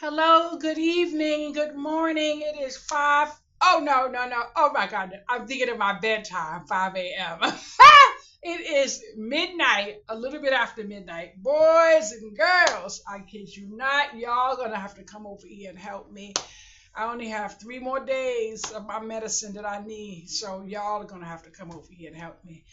Hello, good evening, good morning. It is 5. Oh, no, no, no. Oh, my God. I'm thinking of my bedtime, 5 a.m. It is midnight, a little bit after midnight. Boys and girls, I kid you not, y'all gonna have to come over here and help me. I only have 3 more days of my medicine that I need, so y'all are gonna have to come over here and help me.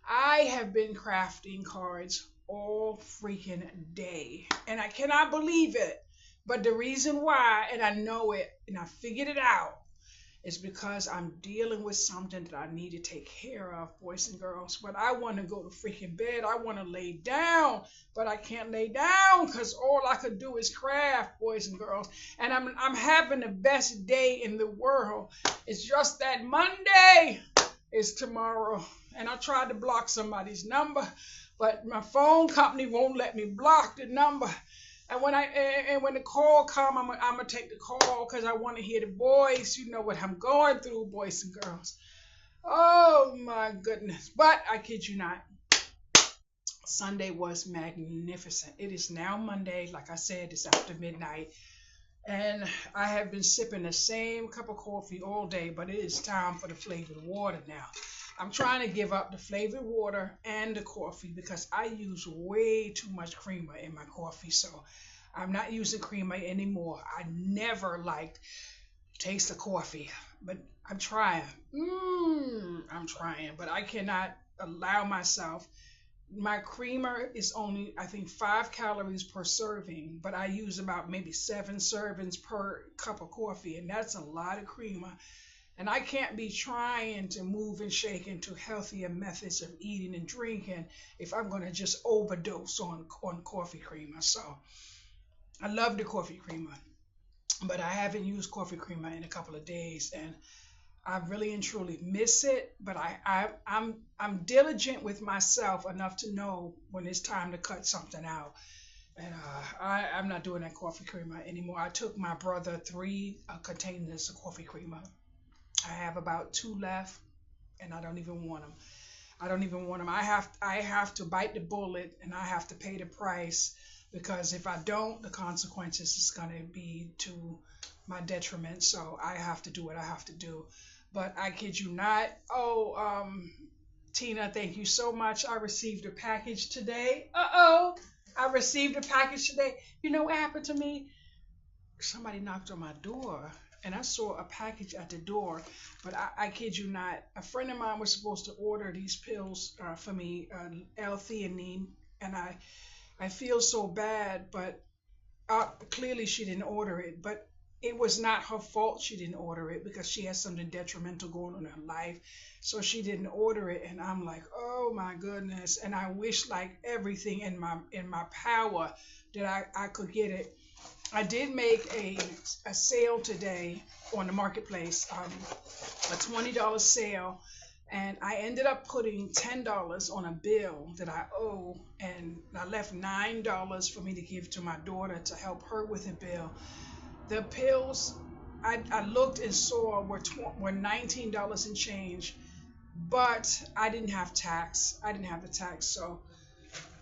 I have been crafting cards all freaking day, and I cannot believe it. But the reason why, and I know it, and I figured it out, is because I'm dealing with something that I need to take care of, boys and girls. But I want to go to freaking bed. I want to lay down, but I can't lay down because all I could do is craft, boys and girls. And I'm having the best day in the world. It's just that Monday is tomorrow, and I tried to block somebody's number, but my phone company won't let me block the number. And when the call come, I'm gonna take the call because I want to hear the voice. You know what I'm going through, boys and girls. Oh my goodness! But I kid you not, Sunday was magnificent. It is now Monday, like I said, it's after midnight, and I have been sipping the same cup of coffee all day. But it is time for the flavored water now. I'm trying to give up the flavored water and the coffee because I use way too much creamer in my coffee. So I'm not using creamer anymore. I never liked taste of coffee, but I'm trying. I'm trying, but I cannot allow myself. My creamer is only, I think, 5 calories per serving, but I use about maybe 7 servings per cup of coffee, and that's a lot of creamer. And I can't be trying to move and shake into healthier methods of eating and drinking if I'm going to just overdose on coffee creamer. So I love the coffee creamer, but I haven't used coffee creamer in a couple of days, and I really and truly miss it. But I'm diligent with myself enough to know when it's time to cut something out. And I'm not doing that coffee creamer anymore. I took my brother 3 containers of coffee creamer. I have about 2 left, and I don't even want them. I don't even want them. I have to bite the bullet, and I have to pay the price because if I don't, the consequences is gonna be to my detriment. So I have to do what I have to do. But I kid you not. Oh, Tina, thank you so much. I received a package today. I received a package today. You know what happened to me? Somebody knocked on my door, and I saw a package at the door. But I kid you not, a friend of mine was supposed to order these pills for me, L-theanine, and I feel so bad, but clearly she didn't order it. But it was not her fault she didn't order it because she has something detrimental going on in her life. So she didn't order it, and I'm like, oh my goodness. And I wish like everything in my power that I could get it. I did make a sale today on the marketplace, a $20 sale, and I ended up putting $10 on a bill that I owe, and I left $9 for me to give to my daughter to help her with the bill. The pills I looked and saw were $19 and change, but I didn't have tax. I didn't have the tax, so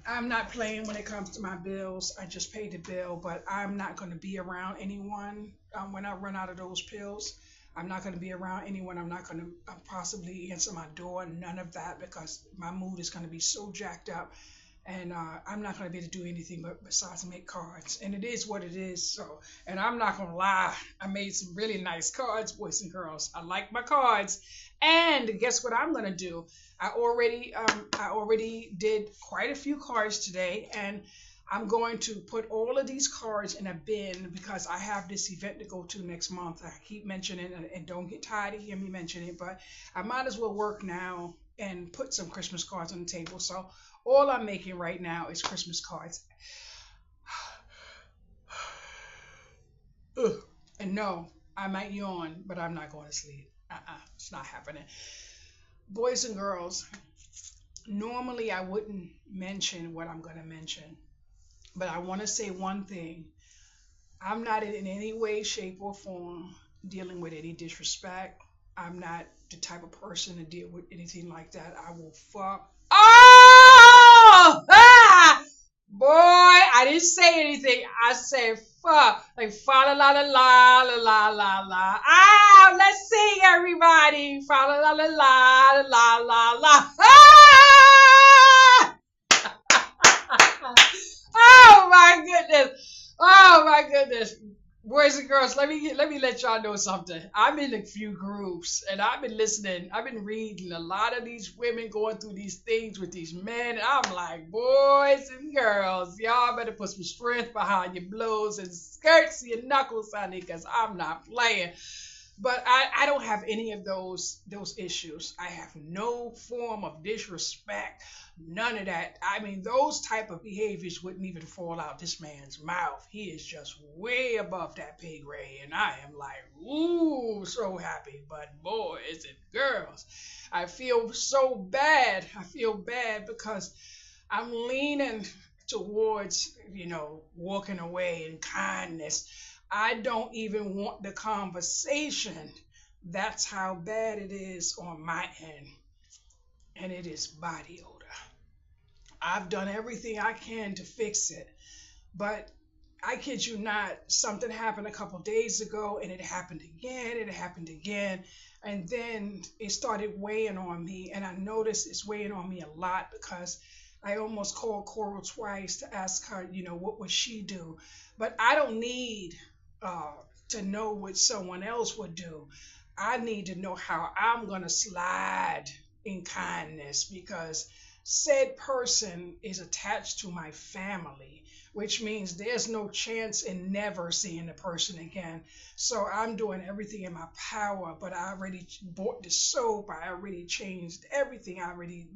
I'm not playing when it comes to my bills. I just pay the bill, but I'm not going to be around anyone when I run out of those pills. I'm not going to be around anyone. I'm not going to possibly answer my door, none of that, because my mood is going to be so jacked up, and I'm not going to be able to do anything but besides make cards. And it is what it is. So, and I'm not going to lie, I made some really nice cards, boys and girls. I like my cards. And guess what I'm going to do? I already did quite a few cards today, and I'm going to put all of these cards in a bin because I have this event to go to next month. I keep mentioning it, and don't get tired of hearing me mention it, but I might as well work now and put some Christmas cards on the table. So all I'm making right now is Christmas cards. Ugh. And no, I might yawn, but I'm not going to sleep. It's not happening. Boys and girls, normally I wouldn't mention what I'm going to mention, but I want to say one thing. I'm not in any way, shape, or form dealing with any disrespect. I'm not the type of person to deal with anything like that. I will fuck. Oh! Ah! Boy, I didn't say anything. I said fuck. Like fa la la la la la la la la. Ah, let's sing everybody. Fa la la la la la la la. Ah! Oh my goodness. Oh my goodness. Boys and girls, let me let y'all know something. I'm in a few groups and I've been listening. I've been reading a lot of these women going through these things with these men. And I'm like, boys and girls, y'all better put some strength behind your blows and skirts your knuckles, honey, because I'm not playing. But I don't have any of those issues. I have no form of disrespect, none of that. I mean, those type of behaviors wouldn't even fall out this man's mouth. He is just way above that pay grade, and I am like, ooh, so happy. But boys and girls, I feel so bad. I feel bad because I'm leaning towards, walking away in kindness. I don't even want the conversation. That's how bad it is on my end. And it is body odor. I've done everything I can to fix it. But I kid you not, something happened a couple days ago and it happened again, it happened again. And then it started weighing on me. And I noticed it's weighing on me a lot because I almost called Coral twice to ask her, what would she do? But I don't need uh, to know what someone else would do. I need to know how I'm going to slide in kindness because said person is attached to my family, which means there's no chance in never seeing the person again. So I'm doing everything in my power, but I already bought the soap. I already changed everything. I already,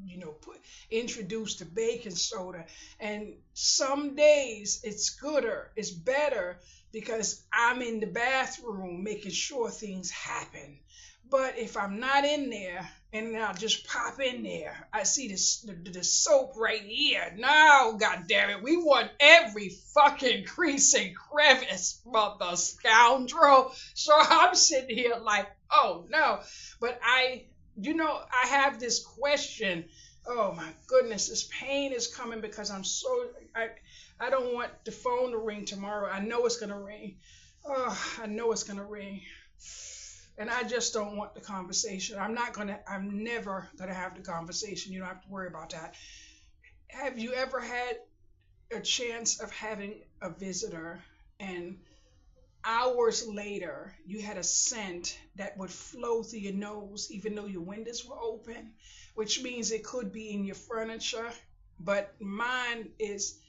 introduced the baking soda. And some days it's gooder, it's better because I'm in the bathroom making sure things happen. But if I'm not in there and then I'll just pop in there, I see the soap right here. No, God damn it, we want every fucking crease and crevice, mother scoundrel. So I'm sitting here like, oh no. But I have this question. Oh my goodness, this pain is coming because I don't want the phone to ring tomorrow. I know it's gonna ring. Oh, I know it's gonna ring. And I just don't want the conversation. I'm never gonna have the conversation. You don't have to worry about that. Have you ever had a chance of having a visitor and hours later you had a scent that would flow through your nose even though your windows were open, which means it could be in your furniture, but mine is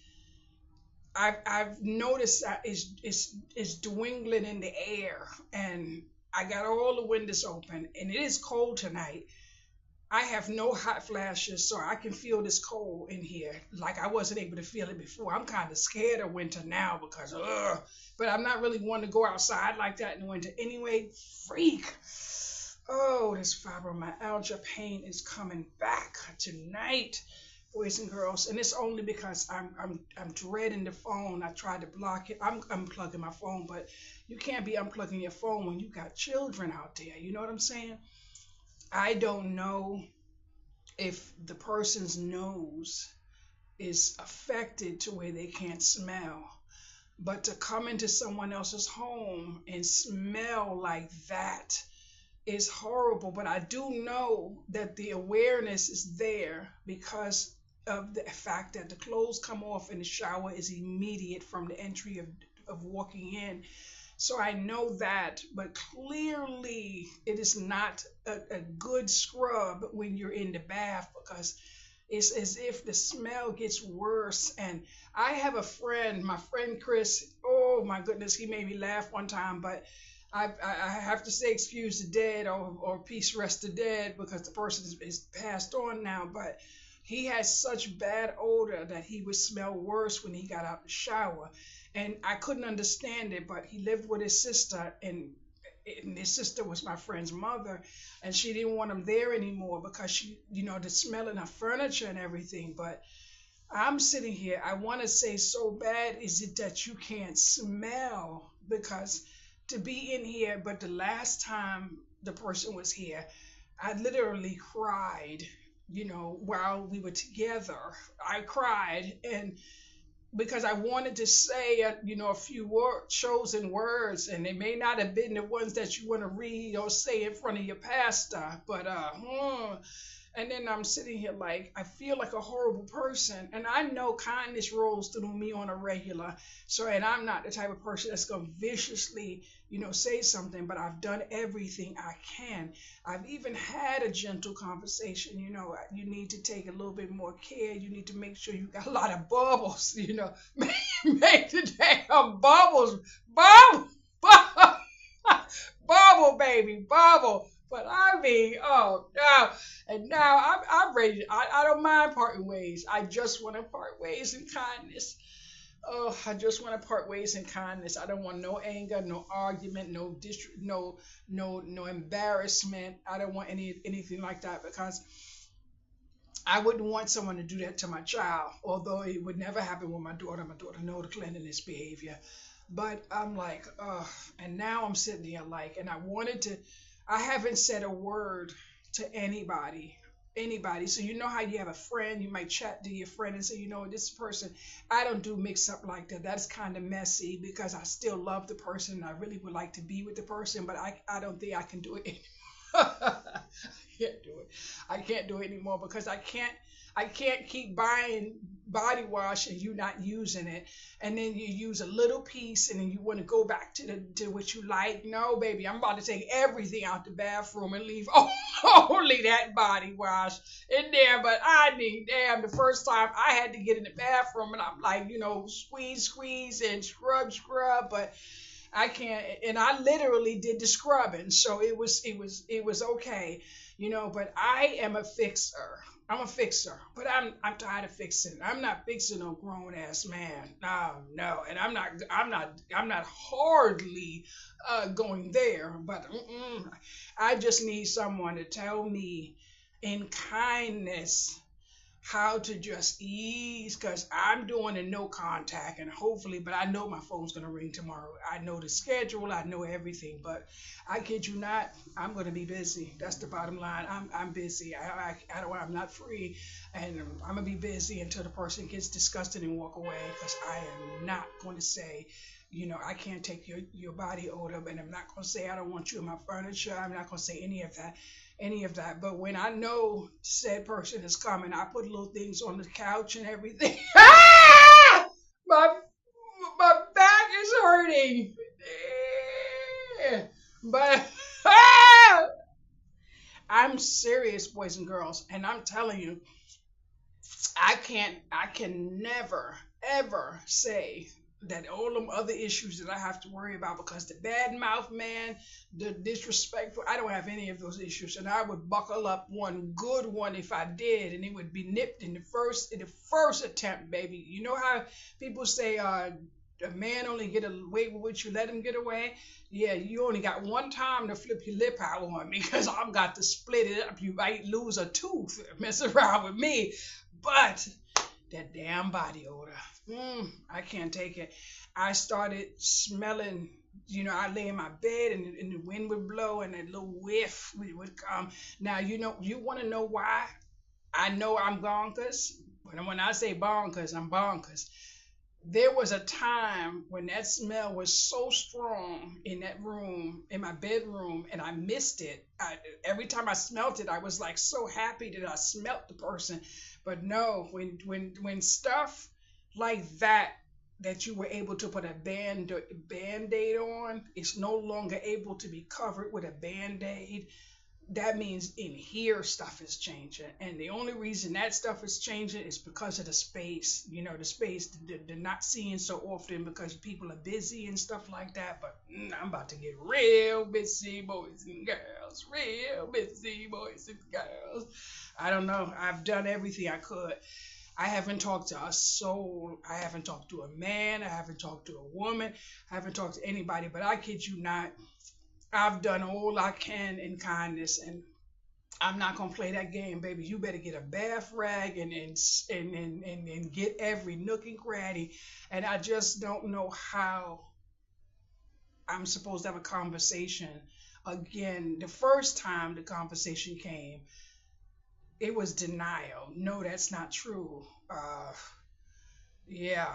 I've noticed that it's dwindling in the air, and I got all the windows open, and it is cold tonight. I have no hot flashes, so I can feel this cold in here like I wasn't able to feel it before. I'm kind of scared of winter now because, but I'm not really one to go outside like that in the winter anyway. Freak. Oh, this fibromyalgia pain is coming back tonight, boys and girls, and it's only because I'm dreading the phone. I tried to block it. I'm unplugging my phone, but you can't be unplugging your phone when you got children out there. You know what I'm saying? I don't know if the person's nose is affected to where they can't smell. But to come into someone else's home and smell like that is horrible. But I do know that the awareness is there because of the fact that the clothes come off and the shower is immediate from the entry of walking in. So I know that, but clearly it is not a good scrub when you're in the bath because it's as if the smell gets worse. And I have a friend, my friend Chris. Oh my goodness, he made me laugh one time, but I have to say excuse the dead or peace rest the dead because the person is passed on now. But he has such bad odor that he would smell worse when he got out the shower. And I couldn't understand it, but he lived with his sister, and his sister was my friend's mother, and she didn't want him there anymore because the smell in her furniture and everything. But I'm sitting here, I want to say so bad, is it that you can't smell? Because to be in here, but the last time the person was here, I literally cried, while we were together. I cried, and because I wanted to say, a few chosen words, and they may not have been the ones that you want to read or say in front of your pastor, but and then I'm sitting here like I feel like a horrible person, and I know kindness rolls through me on a regular. So, and I'm not the type of person that's gonna viciously, say something, but I've done everything I can. I've even had a gentle conversation. You need to take a little bit more care. You need to make sure you got a lot of bubbles. Make the damn bubbles, bubble, bubble, bubble, baby, bubble. But I mean, oh no. And now I'm ready. I don't mind parting ways. I just want to part ways in kindness. Oh, I just want to part ways in kindness. I don't want no anger, no argument, no embarrassment. I don't want anything like that because I wouldn't want someone to do that to my child. Although it would never happen with my daughter. My daughter knows the cleanliness behavior. But I'm like, and now I'm sitting here like, and I haven't said a word to anybody. So you know how you have a friend, you might chat to your friend and say, this person, I don't do mix up like that. That's kind of messy because I still love the person and I really would like to be with the person, but I don't think I can do it. I can't do it. I can't do it anymore because I can't keep buying body wash and you not using it, and then you use a little piece and then you want to go back to what you like. No, baby, I'm about to take everything out the bathroom and leave only that body wash in there. But I mean, damn, the first time I had to get in the bathroom and I'm like, squeeze and scrub, but I can't, and I literally did the scrubbing, so it was okay, But I am a fixer. I'm a fixer, but I'm tired of fixing. I'm not fixing no grown ass man. No, no, and I'm not hardly going there. But I just need someone to tell me in kindness how to just ease because I'm doing a no contact and hopefully, but I know my phone's gonna ring tomorrow. I know the schedule, I know everything, but I kid you not, I'm gonna be busy. That's the bottom line. I'm busy. I'm not free, and I'm gonna be busy until the person gets disgusted and walk away because I am not going to say. I can't take your body odor, and I'm not going to say I don't want you in my furniture. I'm not going to say any of that. But when I know said person is coming, I put little things on the couch and everything. Ah! My back is hurting. Yeah. But I'm serious, boys and girls, and I'm telling you, I can never ever say that all them other issues that I have to worry about because the bad mouth man, the disrespectful, I don't have any of those issues, and I would buckle up one good one if I did, and it would be nipped in the first attempt, baby. You know how people say a man only get away with what you let him get away. Yeah, you only got one time to flip your lip out on me because I've got to split it up. You might lose a tooth mess around with me, but that damn body odor. I can't take it. I started smelling, I lay in my bed and the wind would blow and that little whiff would come. Now, you want to know why I know I'm bonkers? When I say bonkers, I'm bonkers. There was a time when that smell was so strong in that room, in my bedroom, and I missed it. Every time I smelt it, I was like so happy that I smelt the person. But no, when stuff like that you were able to put a band-aid on, it's no longer able to be covered with a band-aid. That means in here stuff is changing, and the only reason that stuff is changing is because of the space, the space they're not seeing so often because people are busy and stuff like that. But I'm about to get real busy, boys and girls, real busy, boys and girls. I don't know, I've done everything I could. I haven't talked to a soul. I haven't talked to a man. I haven't talked to a woman. I haven't talked to anybody. But I kid you not, I've done all I can in kindness, and I'm not gonna play that game, baby. You better get a bath rag and get every nook and cranny. And I just don't know how I'm supposed to have a conversation again. The first time the conversation came, it was denial. No, that's not true. Yeah,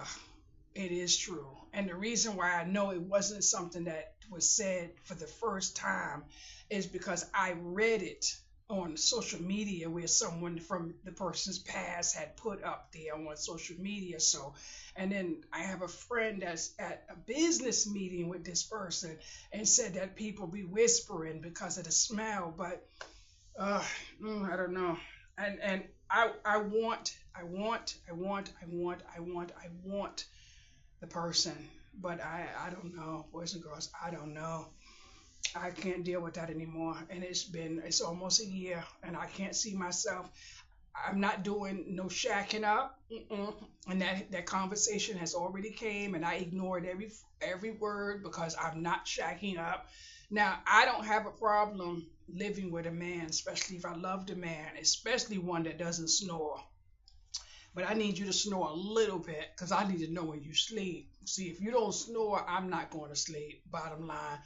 it is true. And the reason why I know it wasn't something that was said for the first time is because I read it on social media where someone from the person's past had put up there on social media. So, and then I have a friend that's at a business meeting with this person and said that people be whispering because of the smell. But uh, I don't know. And I want the person, but I don't know, boys and girls. I don't know. I can't deal with that anymore, and it's almost a year, and I can't see myself. I'm not doing no shacking up. Mm-mm. And that conversation has already came, and I ignored every word because I'm not shacking up. Now I don't have a problem living with a man, especially if I love the man, especially one that doesn't snore. But I need you to snore a little bit because I need to know when you sleep. See, if you don't snore, I'm not going to sleep. Bottom line.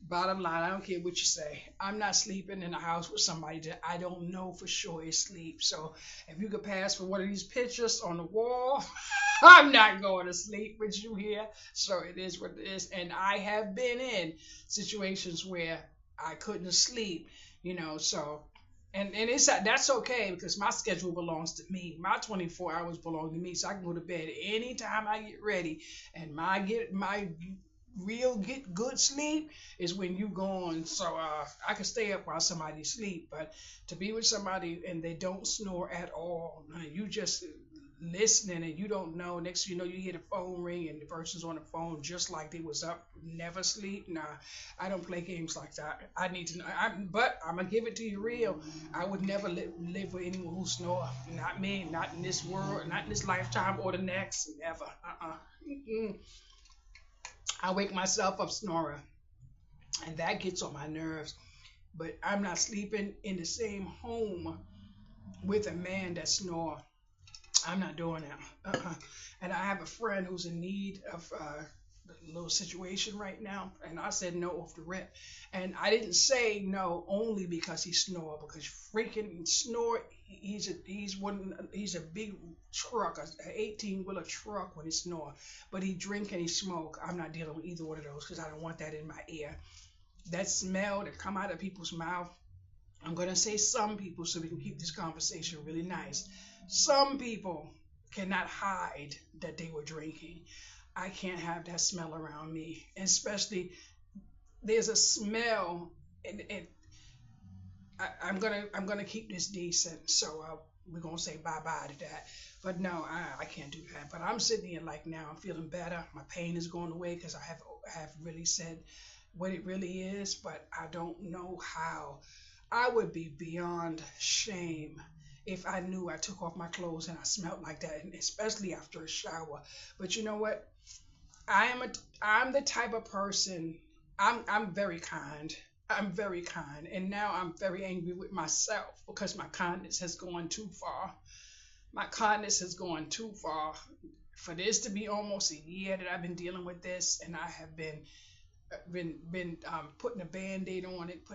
Bottom line, I don't care what you say. I'm not sleeping in a house with somebody that I don't know for sure is sleep. So if you could pass for one of these pictures on the wall, I'm not going to sleep with you here. So it is what it is. And I have been in situations where I couldn't sleep, so and it's that's okay because my schedule belongs to me. My 24 hours belong to me, so I can go to bed anytime I get ready. And my real get good sleep is when you gone. So I can stay up while somebody sleep, but to be with somebody and they don't snore at all, you just listening and you don't know. Next thing you know, you hear the phone ring and the person's on the phone just like they was up, never sleep. Nah, I don't play games like that. I need to know. But I'm gonna give it to you real. I would never live with anyone who snore. Not me. Not in this world. Not in this lifetime or the next. Never. Mm-mm. I wake myself up snoring, and that gets on my nerves. But I'm not sleeping in the same home with a man that snore. I'm not doing that. And I have a friend who's in need of a little situation right now, and I said no off the rip. And I didn't say no only because he snore, because freaking snore. He's a big truck, a 18-wheeler truck when he snore. But he drink and he smoke. I'm not dealing with either one of those because I don't want that in my ear. That smell that come out of people's mouth. I'm gonna say some people so we can keep this conversation really nice. Some people cannot hide that they were drinking. I can't have that smell around me, especially there's a smell, and I'm gonna keep this decent. So we're gonna say bye bye to that. But no, I can't do that. But I'm sitting here like now I'm feeling better. My pain is going away because I have really said what it really is, but I don't know how. I would be beyond shame if I knew I took off my clothes and I smelled like that, and especially after a shower. But you know what? I am a I'm the type of person. I'm very kind. I'm very kind, and now I'm very angry with myself because my kindness has gone too far. My kindness has gone too far for this to be almost a year that I've been dealing with this, and I have been putting a band-aid on it,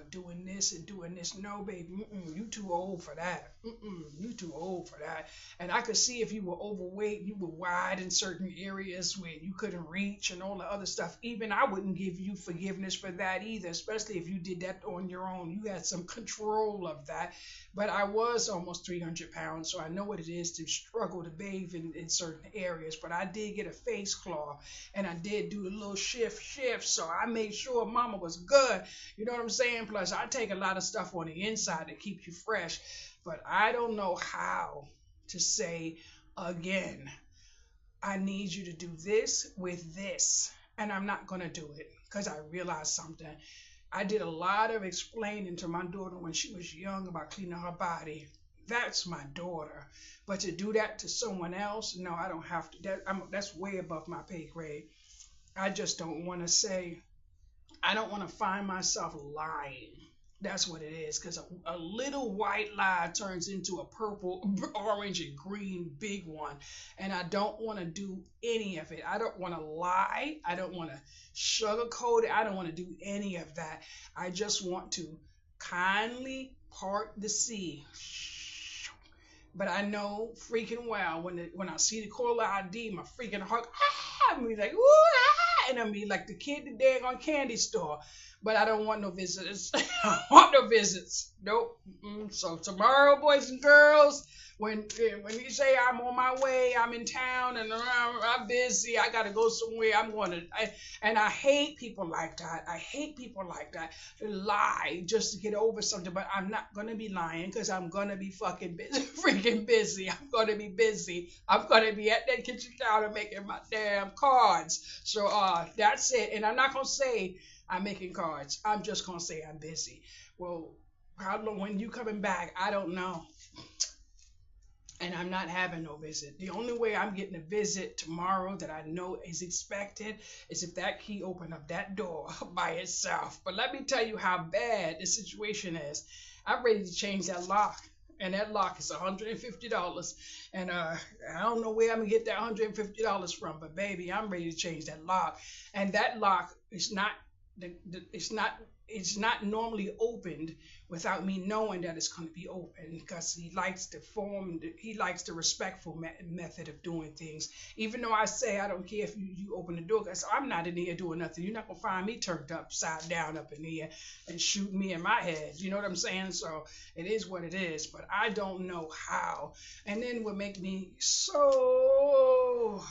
doing this and doing this. No, baby, you too old for that. You too old for that. And I could see if you were overweight, you were wide in certain areas where you couldn't reach and all the other stuff. Even I wouldn't give you forgiveness for that either, especially if you did that on your own. You had some control of that. But I was almost 300 pounds, so I know what it is to struggle to bathe in certain areas. But I did get a face claw, and I did do the little shift. So I made sure mama was good. You know what I'm saying? Plus, I take a lot of stuff on the inside to keep you fresh. But I don't know how to say again, I need you to do this with this. And I'm not going to do it because I realized something. I did a lot of explaining to my daughter when she was young about cleaning her body. That's my daughter. But to do that to someone else, no, I don't have to. That's way above my pay grade. I just don't want to say, I don't want to find myself lying. That's what it is. Because a little white lie turns into a purple, orange, and green big one. And I don't want to do any of it. I don't want to lie. I don't want to sugarcoat it. I don't want to do any of that. I just want to kindly part the sea But I know freaking well when I see the caller ID, my freaking heart, I'm be like, ooh, and I'm be like the kid the dang on candy store. But I don't want no visitors. I don't want no visits. Nope. So tomorrow, boys and girls, when you say I'm on my way, I'm in town and I'm busy, I gotta go somewhere. And I hate people like that. I hate people like that lie just to get over something. But I'm not gonna be lying because I'm gonna be fucking busy, freaking busy. I'm gonna be busy. I'm gonna be at that kitchen counter making my damn cards. So that's it. And I'm not gonna say I'm making cards. I'm just gonna say I'm busy. Well, how long when you coming back? I don't know. And I'm not having no visit. The only way I'm getting a visit tomorrow that I know is expected is if that key opened up that door by itself. But let me tell you how bad the situation is. I'm ready to change that lock. And that lock is $150. And I don't know where I'm gonna get that $150 from, but baby, I'm ready to change that lock. And that lock is not it's not normally opened without me knowing that it's going to be open because he likes the respectful method of doing things. Even though I say I don't care if you open the door because I'm not in here doing nothing. You're not going to find me turned upside down up in here and shoot me in my head. You know what I'm saying? So it is what it is, but I don't know how. And then what make me so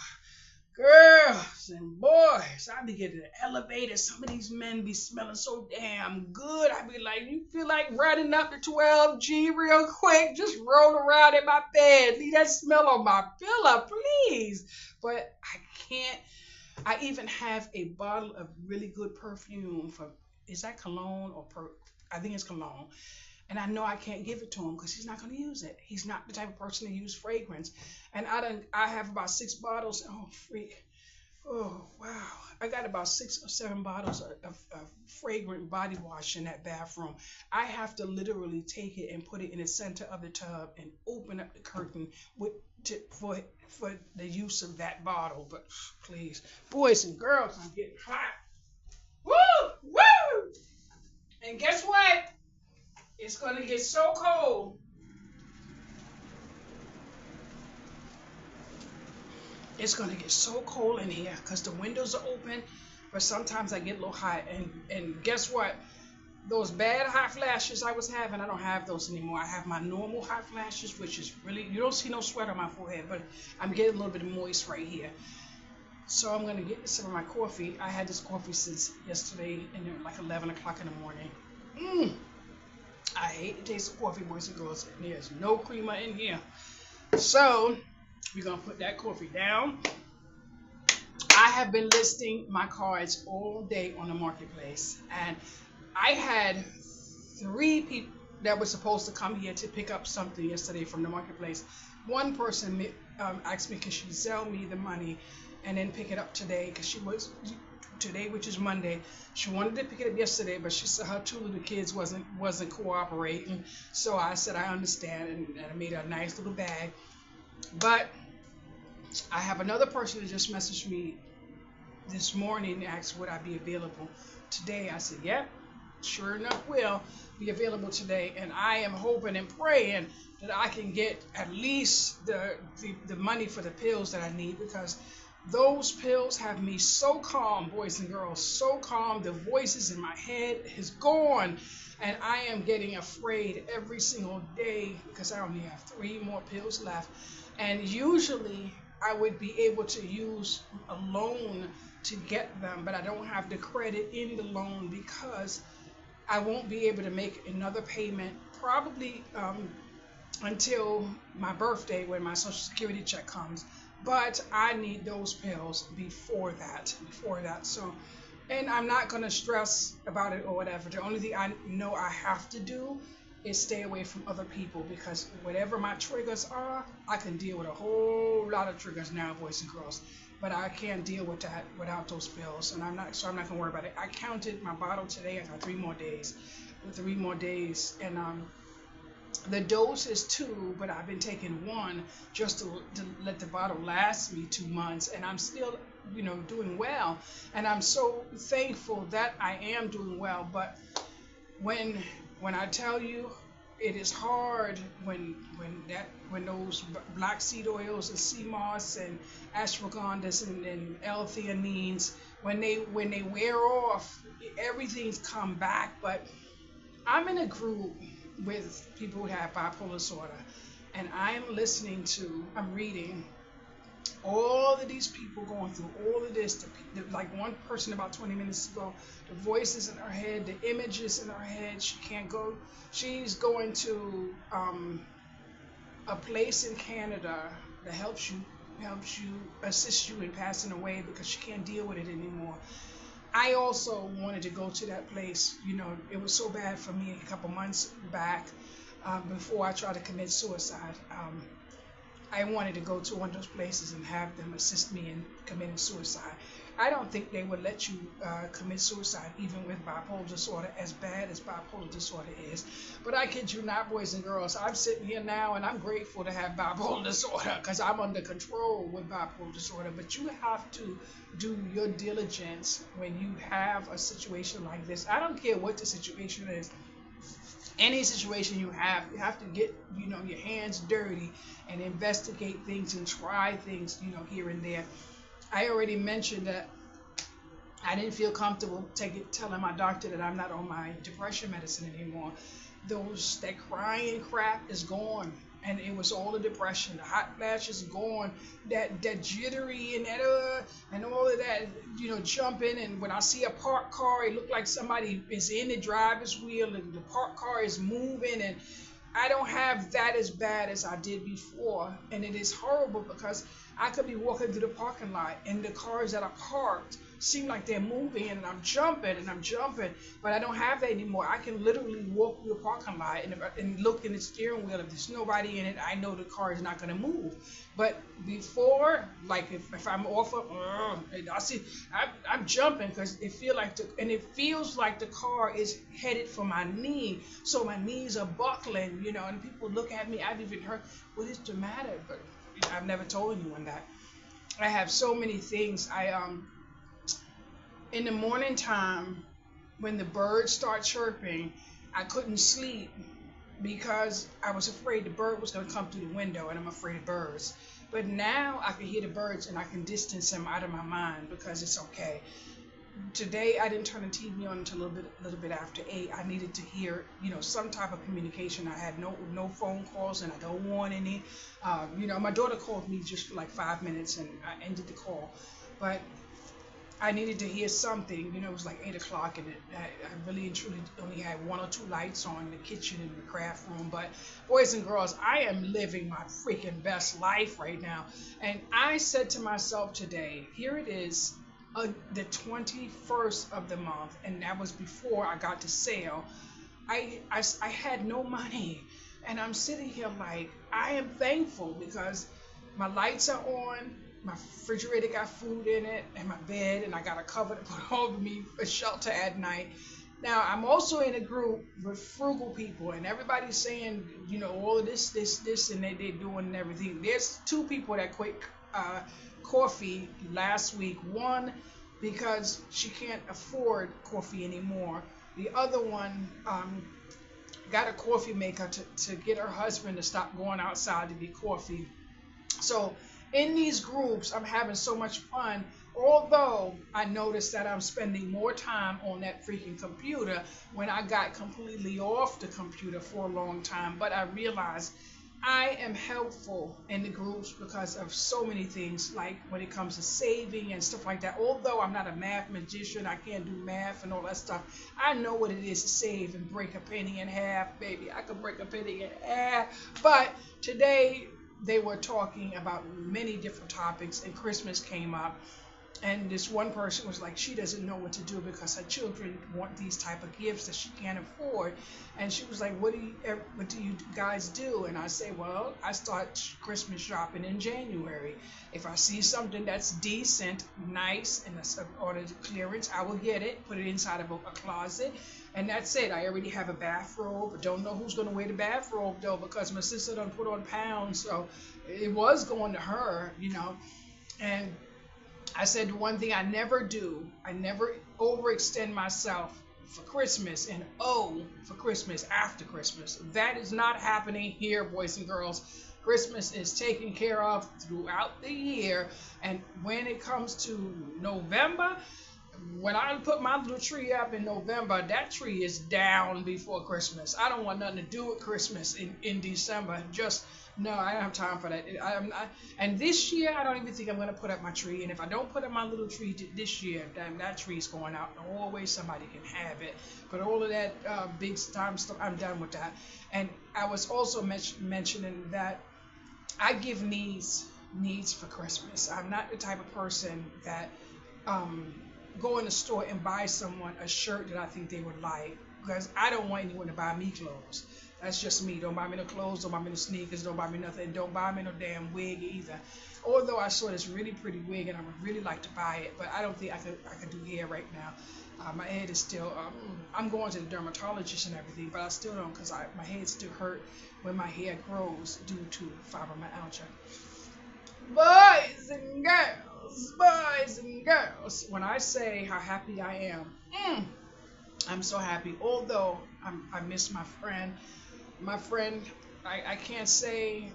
girls and boys, I be getting elevated. Some of these men be smelling so damn good. I be like, you feel like running up to 12G real quick, just roll around in my bed, leave that smell on my pillow, please. But I can't. I even have a bottle of really good perfume for, is that cologne or I think it's cologne. And I know I can't give it to him because he's not going to use it. He's not the type of person to use fragrance. And I have about 6 bottles. Oh, freak. Oh, wow. I got about 6 or 7 bottles of fragrant body wash in that bathroom. I have to literally take it and put it in the center of the tub and open up the curtain for the use of that bottle. But please, boys and girls, I'm getting hot. Woo! Woo! And guess what? It's going to get so cold. It's going to get so cold in here because the windows are open, but sometimes I get a little hot. And guess what? Those bad hot flashes I was having, I don't have those anymore. I have my normal hot flashes, which is really, you don't see no sweat on my forehead, but I'm getting a little bit moist right here. So I'm going to get some of my coffee. I had this coffee since yesterday, and like 11 o'clock in the morning. I hate the taste of coffee, boys and girls. And there's no creamer in here. So we're going to put that coffee down. I have been listing my cards all day on the marketplace. And I had 3 people that were supposed to come here to pick up something yesterday from the marketplace. One person asked me, could she sell me the money and then pick it up today? Because today, which is Monday, she wanted to pick it up yesterday, but she said her 2 little kids wasn't cooperating. So I said I understand, and I made a nice little bag. But I have another person that just messaged me this morning and asked would I be available today. I said, yep, sure enough will be available today, and I am hoping and praying that I can get at least the money for the pills that I need, because those pills have me so calm, boys and girls, so calm. The voices in my head is gone, and I am getting afraid every single day because I only have 3 more pills left. And usually I would be able to use a loan to get them, but I don't have the credit in the loan because I won't be able to make another payment probably until my birthday when my Social Security check comes. But I need those pills before that. So, and I'm not going to stress about it or whatever. The only thing I know I have to do is stay away from other people, because whatever my triggers are, I can deal with a whole lot of triggers now, boys and girls. But I can't deal with that without those pills, and I'm not going to worry about it. I counted my bottle today. I got 3 more days. And the dose is 2, but I've been taking 1 just to let the bottle last me 2 months, and I'm still, doing well. And I'm so thankful that I am doing well. But when I tell you, it is hard when those black seed oils and sea moss and ashwagandhas and L-theanines when they wear off, everything's come back. But I'm in a group with people who have bipolar disorder, and I'm reading all of these people going through all of this. Like one person about 20 minutes ago, the voices in her head, the images in her head. She can't go. She's going to a place in Canada that helps you assist you in passing away because she can't deal with it anymore. I also wanted to go to that place. It was so bad for me a couple months back, before I tried to commit suicide. I wanted to go to one of those places and have them assist me in committing suicide. I don't think they would let you commit suicide even with bipolar disorder, as bad as bipolar disorder is. But I kid you not, boys and girls, I'm sitting here now and I'm grateful to have bipolar disorder because I'm under control with bipolar disorder. But you have to do your diligence when you have a situation like this. I don't care what the situation is. Any situation you have to get your hands dirty and investigate things and try things here and there. I already mentioned that I didn't feel comfortable telling my doctor that I'm not on my depression medicine anymore. That crying crap is gone, and it was all the depression. The hot flash is gone. That jittery and and all of that, jumping. And when I see a parked car, it looked like somebody is in the driver's wheel, and the parked car is moving. And I don't have that as bad as I did before, and it is horrible because I could be walking through the parking lot and the cars that are parked seem like they're moving and I'm jumping, but I don't have that anymore. I can literally walk through the parking lot and look in the steering wheel. If there's nobody in it, I know the car is not going to move. But before, like if I'm off of, I'm jumping because it feels like the car is headed for my knee, so my knees are buckling, and people look at me. I've even heard, what is the matter? But I've never told anyone that. I have so many things. In the morning time, when the birds start chirping, I couldn't sleep because I was afraid the bird was going to come through the window, and I'm afraid of birds. But now I can hear the birds and I can distance them out of my mind because it's okay. Today I didn't turn the TV on until a little bit after 8. I needed to hear, some type of communication. I had no phone calls and I don't want any. My daughter called me just for like 5 minutes and I ended the call. But I needed to hear something. It was like 8 o'clock, and I really and truly only had 1 or 2 lights on in the kitchen and the craft room. But boys and girls, I am living my freaking best life right now. And I said to myself today, here it is, the 21st of the month, and that was before I got to sale. I had no money, and I'm sitting here like, I am thankful because my lights are on. My refrigerator got food in it, and my bed, and I got a cover to put over me for shelter at night. Now, I'm also in a group with frugal people, and everybody's saying, all of this, and they're doing everything. There's 2 people that quit coffee last week. One, because she can't afford coffee anymore. The other one got a coffee maker to get her husband to stop going outside to get coffee. So in these groups, I'm having so much fun, although I noticed that I'm spending more time on that freaking computer when I got completely off the computer for a long time. But I realized I am helpful in the groups because of so many things, like when it comes to saving and stuff like that. Although I'm not a math magician, I can't do math and all that stuff, I know what it is to save and break a penny in half, baby. I can break a penny in half. But today, they were talking about many different topics, and Christmas came up, and this one person was like, she doesn't know what to do because her children want these type of gifts that she can't afford. And she was like, what do you guys do? And I say, well, I start Christmas shopping in January. If I see something that's decent, nice, and it's on a clearance, I will get it, put it inside of a closet, and that's it. I already have a bathrobe, but don't know who's going to wear the bathrobe though, because my sister done put on pounds, so it was going to her, And I said the one thing I never do, I never overextend myself for Christmas and O for Christmas after Christmas. That is not happening here, boys and girls. Christmas is taken care of throughout the year, and when it comes to November, when I put my little tree up in November, that tree is down before Christmas. I don't want nothing to do with Christmas in December. Just no, I don't have time for that. And this year, I don't even think I'm going to put up my tree. And if I don't put up my little tree this year, then that tree's going out. No way somebody can have it. But all of that big time stuff, I'm done with that. And I was also mentioning that I give needs for Christmas. I'm not the type of person that go in the store and buy someone a shirt that I think they would like, because I don't want anyone to buy me clothes. That's just me. Don't buy me no clothes, don't buy me no sneakers, don't buy me nothing, don't buy me no damn wig either. Although I saw this really pretty wig and I would really like to buy it, but I don't think I could do hair right now. My head is still, I'm going to the dermatologist and everything, but I still don't, because my head still hurt when my hair grows due to fibromyalgia. Boys and girls, when I say how happy I am, I'm so happy. Although I miss my friend. I can't say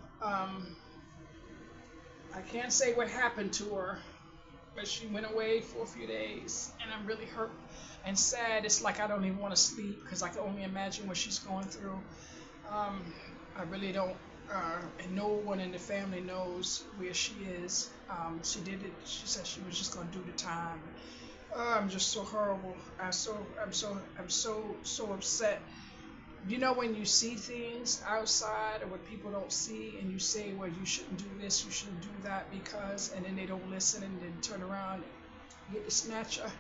what happened to her, but she went away for a few days, and I'm really hurt and sad. It's like I don't even want to sleep because I can only imagine what she's going through. I really don't. And no one in the family knows where she is. She did it. She said she was just gonna do the time. I'm just so horrible. I'm so upset. You know, when you see things outside or what people don't see, and you say, well, you shouldn't do this, you shouldn't do that because, and then they don't listen, and then turn around and get the snatcher.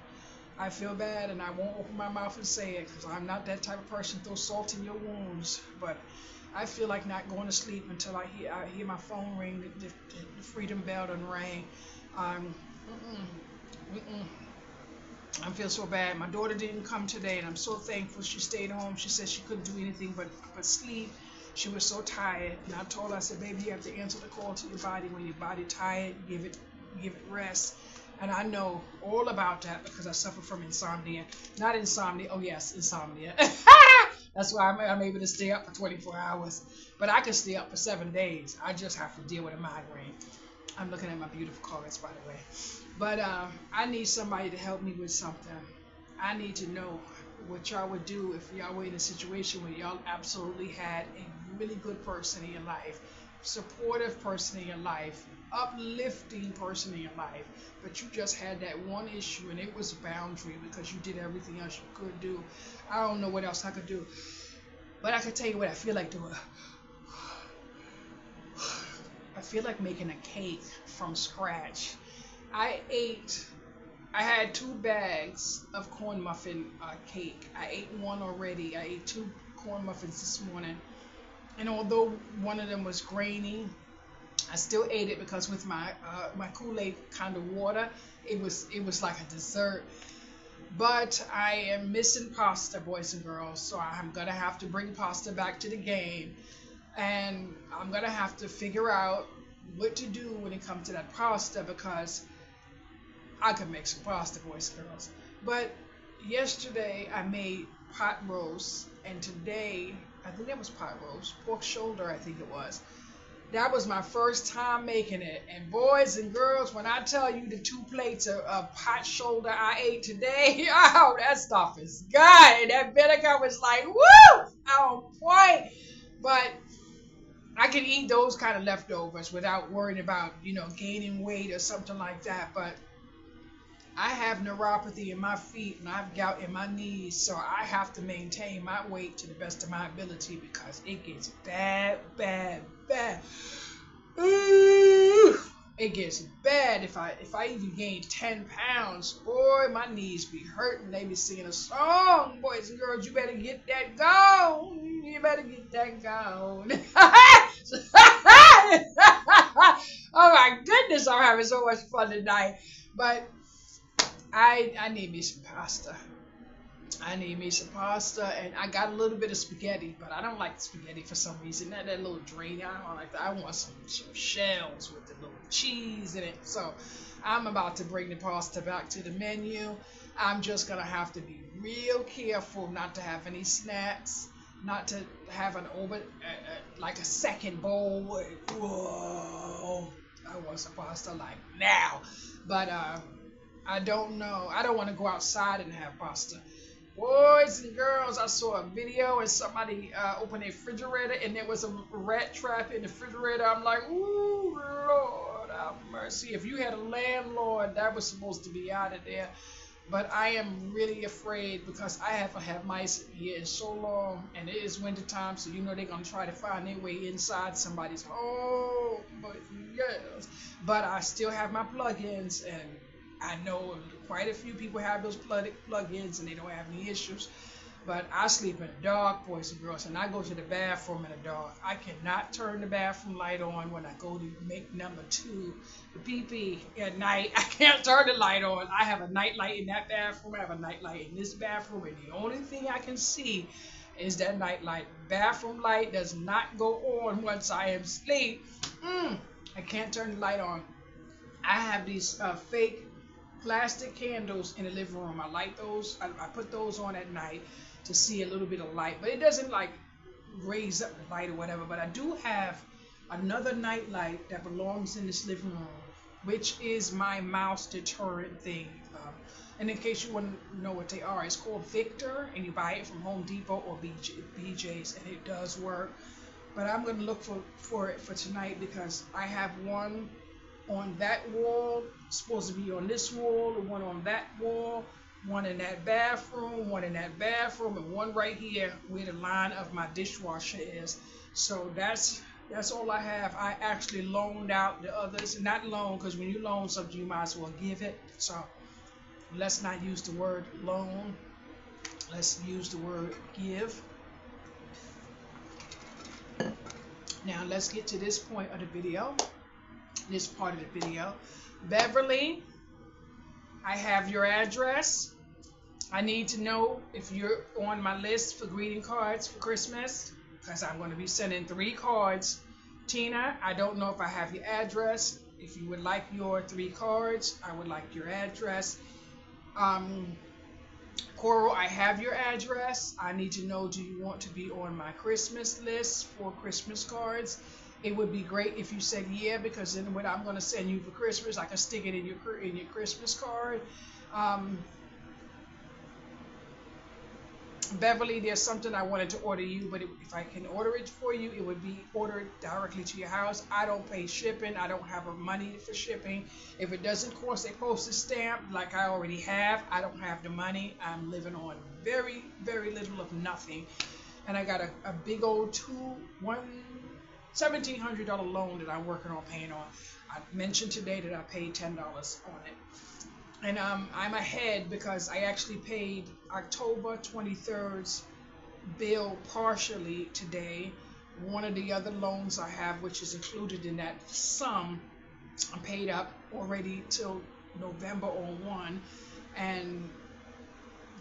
I feel bad, and I won't open my mouth and say it because I'm not that type of person. Throw salt in your wounds, but I feel like not going to sleep until I hear my phone ring, the freedom bell done rang. I feel so bad. My daughter didn't come today, and I'm so thankful she stayed home. She said she couldn't do anything but sleep. She was so tired, and I told her, I said, baby, you have to answer the call to your body. When your body tired, give it rest. And I know all about that because I suffer from insomnia. Not insomnia. Oh, yes, insomnia. That's why I'm able to stay up for 24 hours. But I can stay up for 7 days. I just have to deal with a migraine. I'm looking at my beautiful cards, by the way. But I need somebody to help me with something. I need to know what y'all would do if y'all were in a situation where y'all absolutely had a really good person in your life, supportive person in your life, uplifting person in your life, but you just had that one issue and it was a boundary because you did everything else you could do. I don't know what else I could do, but I can tell you what I feel like doing. I feel like making a cake from scratch. I had 2 bags of corn muffin cake. I ate one already. I ate 2 corn muffins this morning. And although one of them was grainy, I still ate it because with my Kool-Aid kind of water, it was like a dessert. But I am missing pasta, boys and girls, so I'm going to have to bring pasta back to the game. And I'm going to have to figure out what to do when it comes to that pasta, because I could make some pasta, boys and girls. But yesterday I made pot roast, and today, I think that was pot roast, pork shoulder, I think it was. That was my first time making it. And boys and girls, when I tell you the 2 plates of pot shoulder I ate today, oh, that stuff is good. And that vinegar was like, woo, on point. But I can eat those kind of leftovers without worrying about, gaining weight or something like that. But I have neuropathy in my feet and I have gout in my knees, so I have to maintain my weight to the best of my ability because it gets bad. Ooh, it gets bad if I even gain 10 pounds. Boy, my knees be hurting. They be singing a song. Boys and girls, you better get that gone. You better get that gone. Oh my goodness, I'm having so much fun tonight. But I need me some pasta. And I got a little bit of spaghetti, but I don't like spaghetti for some reason. That little drain, I don't like that. I want some shells with the little cheese in it. So I'm about to bring the pasta back to the menu. I'm just gonna have to be real careful not to have any snacks, not to have an over like a second bowl. Whoa, I want some pasta like now, but I don't know. I don't want to go outside and have pasta. Boys and girls, I saw a video and somebody opened a refrigerator and there was a rat trap in the refrigerator. I'm like, ooh, Lord have mercy. If you had a landlord, that was supposed to be out of there. But I am really afraid because I haven't had mice here in so long, and it is winter time, so you know they're gonna try to find their way inside somebody's home. But yes, but I still have my plugins, and I know quite a few people have those plugins, and they don't have any issues. But I sleep in the dark, boys and girls, and I go to the bathroom in the dark. I cannot turn the bathroom light on when I go to make number two, the pee-pee at night. I can't turn the light on. I have a night light in that bathroom. I have a night light in this bathroom, and the only thing I can see is that night light. Bathroom light does not go on once I am asleep. I can't turn the light on. I have these fake plastic candles in the living room. I light those. I put those on at night to see a little bit of light, but it doesn't like raise up the light or whatever. But I do have another night light that belongs in this living room, which is my mouse deterrent thing. And in case you want to know what they are, it's called Victor, and you buy it from Home Depot or BJ's, and it does work. But I'm going to look for it for tonight because I have one on that wall, supposed to be on this wall, and one on that wall, one in that bathroom, one in that bathroom, and one right here where the line of my dishwasher is. So that's all I have. I actually loaned out the others. Not loan, because when you loan something, you might as well give it. So let's not use the word loan. Let's use the word give. Now let's get to this point of the video. This part of the video. Beverly, I have your address. I need to know if you're on my list for greeting cards for Christmas, because I'm going to be sending 3 cards. Tina, I don't know if I have your address. If you would like your 3 cards, I would like your address. Coral, I have your address. I need to know, do you want to be on my Christmas list for Christmas cards? It would be great if you said yeah, because then what I'm going to send you for Christmas, I can stick it in your Christmas card. Beverly, there's something I wanted to order you, but if I can order it for you, it would be ordered directly to your house. I don't pay shipping. I don't have money for shipping. If it doesn't cost a postage stamp like I already have, I don't have the money. I'm living on very, very little of nothing. And I got a big old $1,700 loan that I'm working on paying on. I mentioned today that I paid $10 on it. And I'm ahead because I actually paid October 23rd's bill partially today. One of the other loans I have, which is included in that sum, I'm paid up already till November 1. And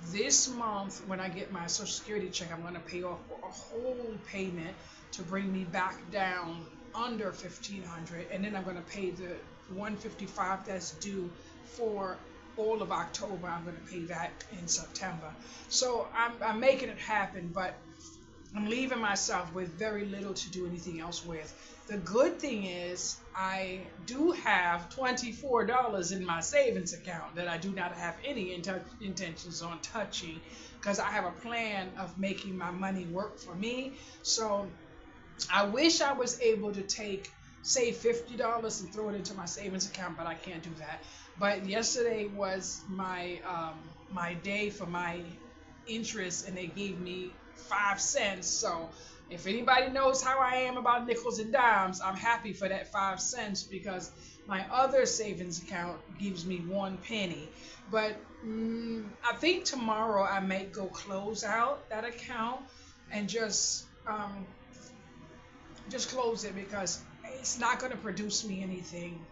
this month, when I get my Social Security check, I'm going to pay off a whole payment to bring me back down under $1,500, and then I'm going to pay the $155 that's due for all of October. I'm going to pay that in September. So I'm making it happen, but I'm leaving myself with very little to do anything else with. The good thing is I do have $24 in my savings account that I do not have any intentions on touching, because I have a plan of making my money work for me. So I wish I was able to save $50 and throw it into my savings account, but I can't do that. But yesterday was my day for my interest, and they gave me 5 cents. So if anybody knows how I am about nickels and dimes, I'm happy for that 5 cents, because my other savings account gives me 1 penny. But I think tomorrow I may go close out that account and just close it, because it's not going to produce me anything.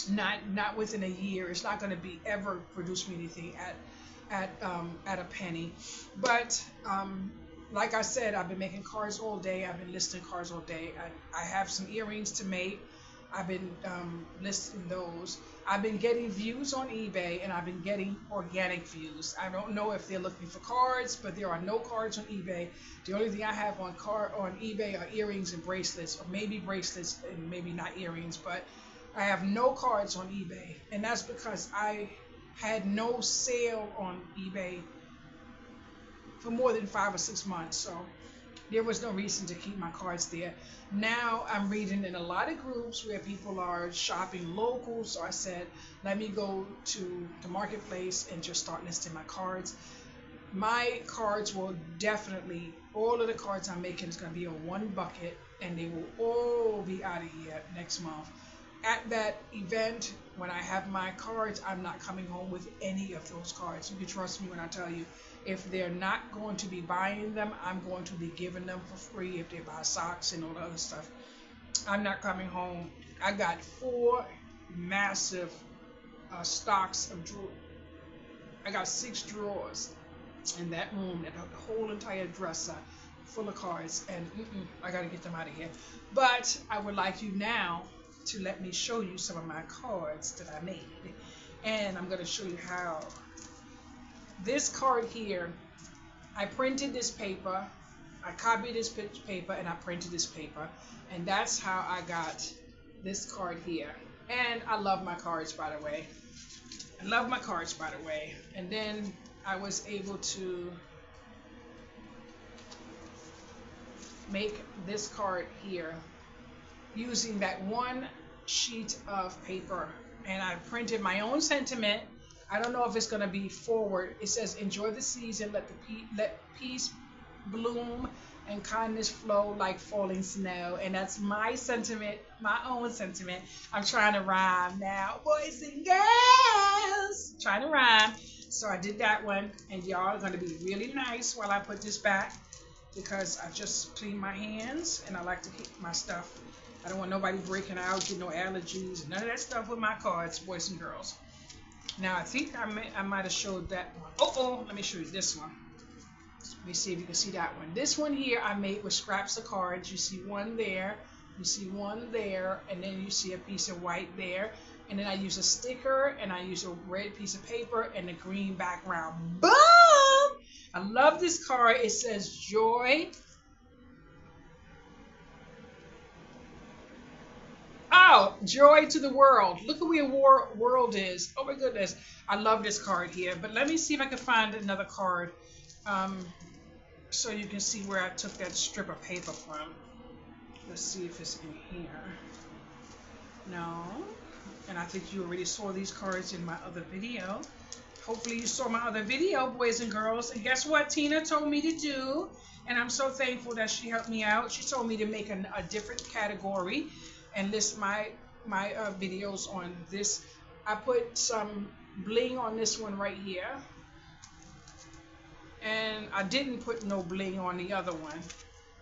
Not within a year. It's not going to be ever produce me anything at a penny. But like I said, I've been making cards all day. I've been listing cards all day. I have some earrings to make. I've been listing those. I've been getting views on eBay, and I've been getting organic views. I don't know if they're looking for cards, but there are no cards on eBay. The only thing I have on eBay are earrings and bracelets, or maybe bracelets and maybe not earrings, but I have no cards on eBay, and that's because I had no sale on eBay for more than 5 or 6 months. So there was no reason to keep my cards there. Now I'm reading in a lot of groups where people are shopping local, so I said, let me go to the marketplace and just start listing my cards. My cards will definitely, all of the cards I'm making is going to be in one bucket, and they will all be out of here next month. At that event, when I have my cards, I'm not coming home with any of those cards. You can trust me when I tell you, if they're not going to be buying them, I'm going to be giving them for free if they buy socks and all the other stuff. I'm not coming home. I got 4 massive stocks of drawers. I got 6 drawers in that room, that the whole entire dresser full of cards, and I got to get them out of here. But I would like you now to let me show you some of my cards that I made, and I'm going to show you how. This card here, I printed this paper, I copied this paper, and I printed this paper, and that's how I got this card here. And I love my cards, by the way. I love my cards, by the way. And then I was able to make this card here using that one sheet of paper, and I printed my own sentiment. I don't know if it's going to be forward. It says, enjoy the season, let peace bloom and kindness flow like falling snow. And that's my sentiment, my own sentiment. I'm trying to rhyme now, boys and girls, trying to rhyme. So I did that one, and y'all are going to be really nice while I put this back, because I just cleaned my hands, and I like to keep my stuff. I don't want nobody breaking out, getting no allergies, none of that stuff with my cards, boys and girls. Now, I think I might have showed that one. Let me show you this one. Let me see if you can see that one. This one here I made with scraps of cards. You see one there, you see one there, and then you see a piece of white there. And then I use a sticker, and I use a red piece of paper and a green background. Boom! I love this card. It says joy. Oh, joy to the world. Look at where world is. Oh my goodness. I love this card here. But let me see if I can find another card, so you can see where I took that strip of paper from. Let's see if it's in here. No. And I think you already saw these cards in my other video. Hopefully you saw my other video, boys and girls. And guess what Tina told me to do? And I'm so thankful that she helped me out. She told me to make a different category and list my videos on this. I put some bling on this one right here, and I didn't put no bling on the other one,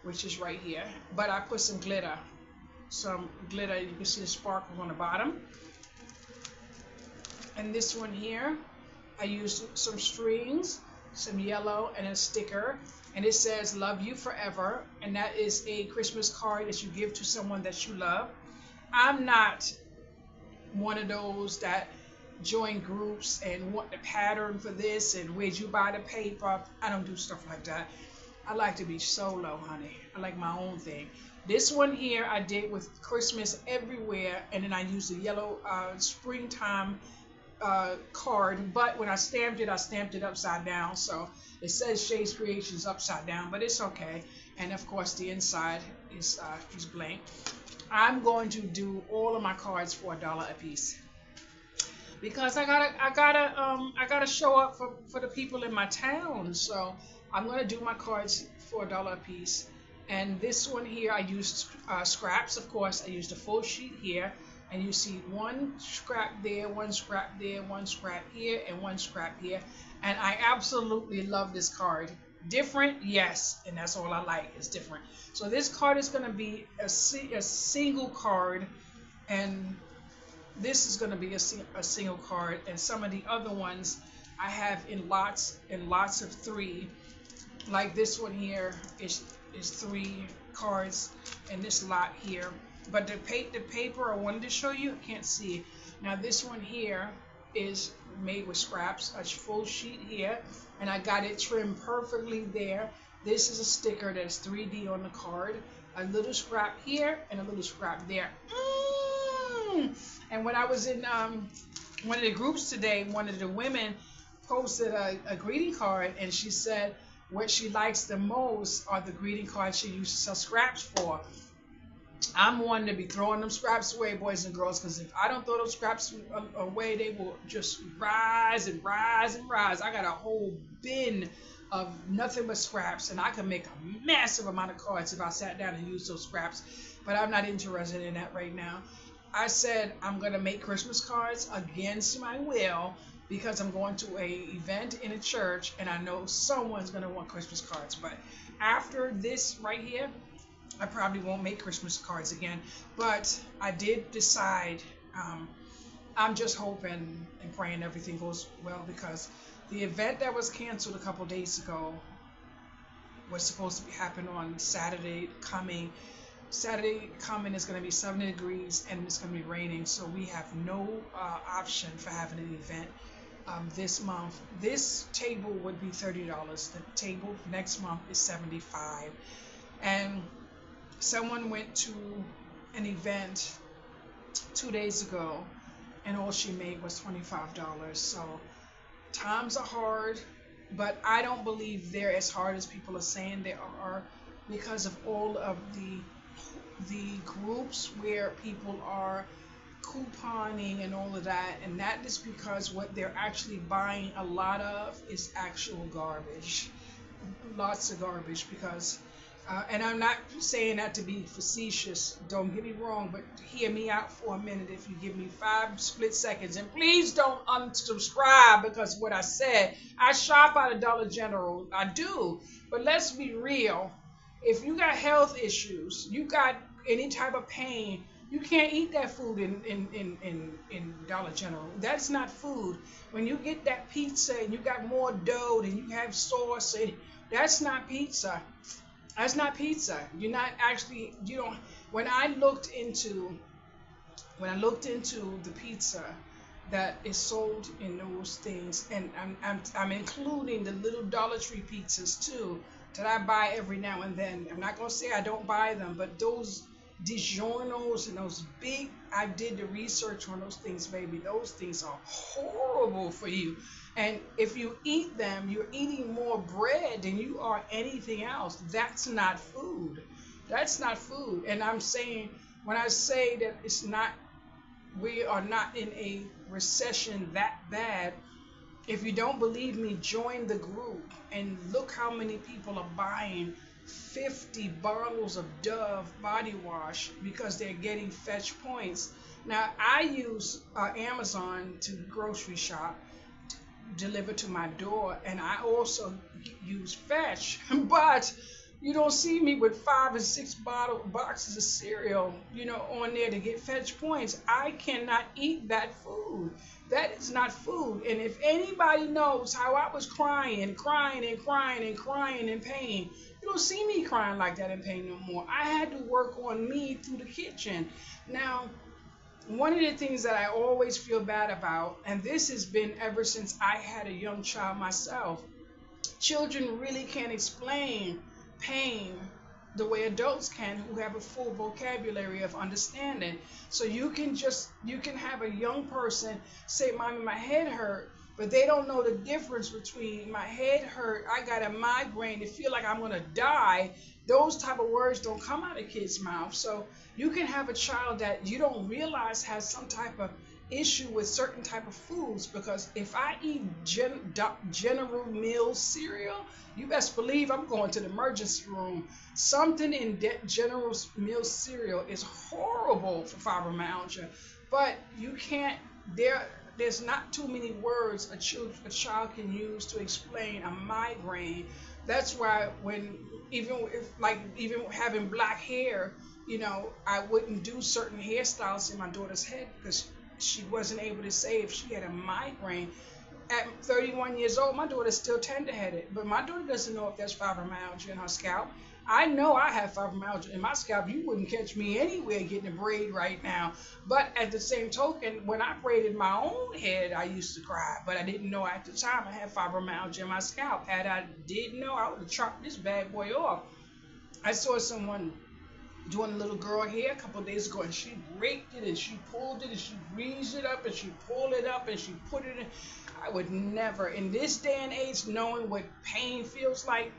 which is right here, but I put some glitter. You can see the sparkles on the bottom. And this one here, I used some strings, some yellow, and a sticker, and it says love you forever, and that is a Christmas card that you give to someone that you love. I'm not one of those that join groups and want the pattern for this and where'd you buy the paper. I don't do stuff like that. I like to be solo, honey. I like my own thing. This one here I did with Christmas everywhere, and then I used the yellow springtime card, but when I stamped it upside down, so it says Shades Creations upside down, but it's okay. And of course the inside is blank. I'm going to do all of my cards for $1 a piece, because I gotta show up for the people in my town. So I'm gonna do my cards for $1 a piece. And this one here I used scraps. Of course I used a full sheet here, and you see one scrap there, one scrap there, one scrap here, and one scrap here. And I absolutely love this card. Different, yes, and that's all I like, is different. So this card is going to be a single card, and this is going to be a single card, and some of the other ones I have in lots of 3. Like this one here is 3 cards, and this lot here But the paper I wanted to show you, I can't see it. Now this one here is made with scraps, a full sheet here, and I got it trimmed perfectly there. This is a sticker that's 3D on the card. A little scrap here and a little scrap there. And when I was in one of the groups today, one of the women posted a greeting card, and she said what she likes the most are the greeting cards she uses her scraps for. I'm one to be throwing them scraps away, boys and girls, because if I don't throw those scraps away, they will just rise and rise and rise. I got a whole bin of nothing but scraps, and I can make a massive amount of cards if I sat down and used those scraps. But I'm not interested in that right now. I said I'm gonna make Christmas cards against my will because I'm going to a event in a church, and I know someone's gonna want Christmas cards. But after this right here, I probably won't make Christmas cards again, but I did decide. I'm just hoping and praying everything goes well, because the event that was canceled a couple days ago was supposed to be happening on Saturday coming. Saturday coming is going to be 70 degrees and it's going to be raining, so we have no option for having an event this month. This table would be $30. The table next month is $75, and someone went to an event 2 days ago and all she made was $25. So times are hard, but I don't believe they're as hard as people are saying they are, because of all of the groups where people are couponing and all of that. And that is because what they're actually buying a lot of is actual garbage, lots of garbage. Because and I'm not saying that to be facetious, don't get me wrong, but hear me out for a minute if you give me 5 split seconds. And please don't unsubscribe because what I said. I shop at a Dollar General, I do, but let's be real. If you got health issues, you got any type of pain, you can't eat that food in Dollar General. That's not food. When you get that pizza and you got more dough and you have sauce, that's not pizza. That's not pizza. You're not actually, you don't. When I looked into the pizza that is sold in those things, and I'm including the little Dollar Tree pizzas too that I buy every now and then. I'm not gonna say I don't buy them, but those DiGiorno's and those big, I did the research on those things, baby. Those things are horrible for you. And if you eat them, you're eating more bread than you are anything else. That's not food. That's not food. And I'm saying, when I say that it's not, we are not in a recession that bad. If you don't believe me, join the group and look how many people are buying 50 bottles of Dove body wash because they're getting fetch points. Now, I use Amazon to grocery shop, deliver to my door, and I also use Fetch. But you don't see me with 5 and 6 boxes of cereal, on there to get Fetch points. I cannot eat that food. That is not food. And if anybody knows how I was crying and crying and crying and crying in pain, you don't see me crying like that in pain no more. I had to work on me through the kitchen. Now, one of the things that I always feel bad about, and this has been ever since I had a young child myself, children really can't explain pain the way adults can, who have a full vocabulary of understanding. So you can have a young person say, "Mommy, my head hurt," but they don't know the difference between my head hurt, I got a migraine, it feel like I'm gonna die. Those type of words don't come out of kids' mouth. So you can have a child that you don't realize has some type of issue with certain type of foods, because if I eat General Mills cereal, you best believe I'm going to the emergency room. Something in General Mills cereal is horrible for fibromyalgia, but you can't, there's not too many words a child can use to explain a migraine. That's why even having black hair, I wouldn't do certain hairstyles in my daughter's head because she wasn't able to say if she had a migraine. at 31 years old, my daughter's still tender-headed, but my daughter doesn't know if there's fibromyalgia in her scalp. I know I have fibromyalgia in my scalp. You wouldn't catch me anywhere getting a braid right now. But at the same token, when I braided my own head, I used to cry, but I didn't know at the time I had fibromyalgia in my scalp. Had I did know, I would have chopped this bad boy off. I saw someone doing a little girl hair a couple of days ago, and she raked it and she pulled it and she greased it up and she pulled it up and she put it in. I would never, in this day and age, knowing what pain feels like,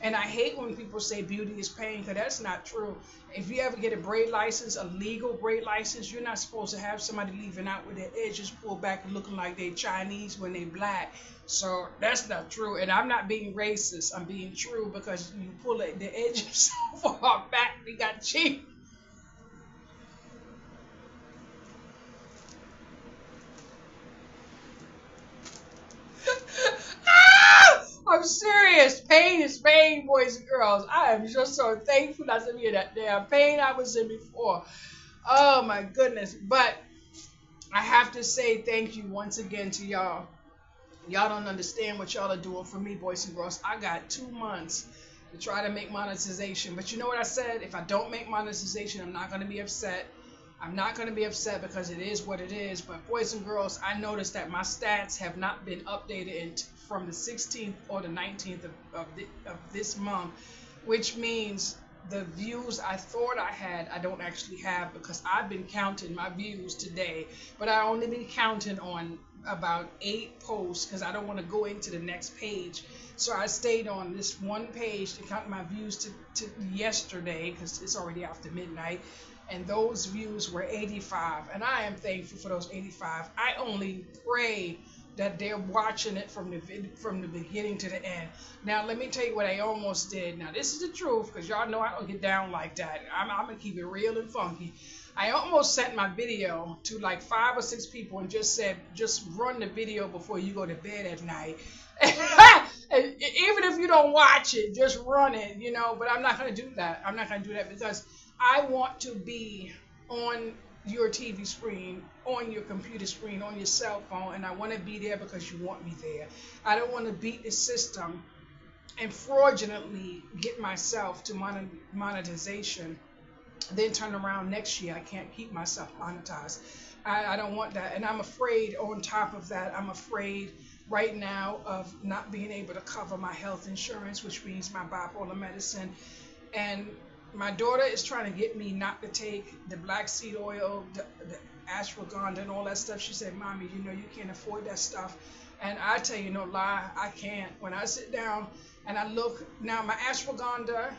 and I hate when people say beauty is pain, because that's not true. If you ever get a braid license, a legal braid license, you're not supposed to have somebody leaving out with their edges pulled back and looking like they Chinese when they black. So that's not true. And I'm not being racist. I'm being true, because you pull it, the edges so far back, they got cheap. I'm serious. Pain is pain, boys and girls. I am just so thankful not to be in that damn pain I was in before. Oh my goodness. But I have to say thank you once again to y'all. Y'all don't understand what y'all are doing for me, boys and girls. I got 2 months to try to make monetization. But you know what I said? If I don't make monetization, I'm not going to be upset. I'm not going to be upset, because it is what it is. But boys and girls, I noticed that my stats have not been updated from the 16th or the 19th of this month, which means the views I thought I had, I don't actually have, because I've been counting my views today, but I only been counting on about 8 posts, because I don't want to go into the next page. So I stayed on this one page to count my views to yesterday, because it's already after midnight, and those views were 85, and I am thankful for those 85. I only pray that they're watching it from the beginning to the end. Now let me tell you what I almost did. Now this is the truth, because y'all know I don't get down like that. I'm gonna keep it real and funky. I almost sent my video to like 5 or 6 people and just said, just run the video before you go to bed at night. Even if you don't watch it, just run it, But I'm not gonna do that. I'm not gonna do that, because I want to be on your TV screen, on your computer screen, on your cell phone, and I want to be there because you want me there. I don't want to beat the system and fraudulently get myself to monetization, then turn around next year I can't keep myself monetized. I don't want that, and I'm afraid. On top of that, I'm afraid right now of not being able to cover my health insurance, which means my bipolar medicine. And my daughter is trying to get me not to take the black seed oil, the ashwagandha, and all that stuff. She said, "Mommy, you can't afford that stuff." And I tell you, no lie, I can't. When I sit down and I look, now my ashwagandha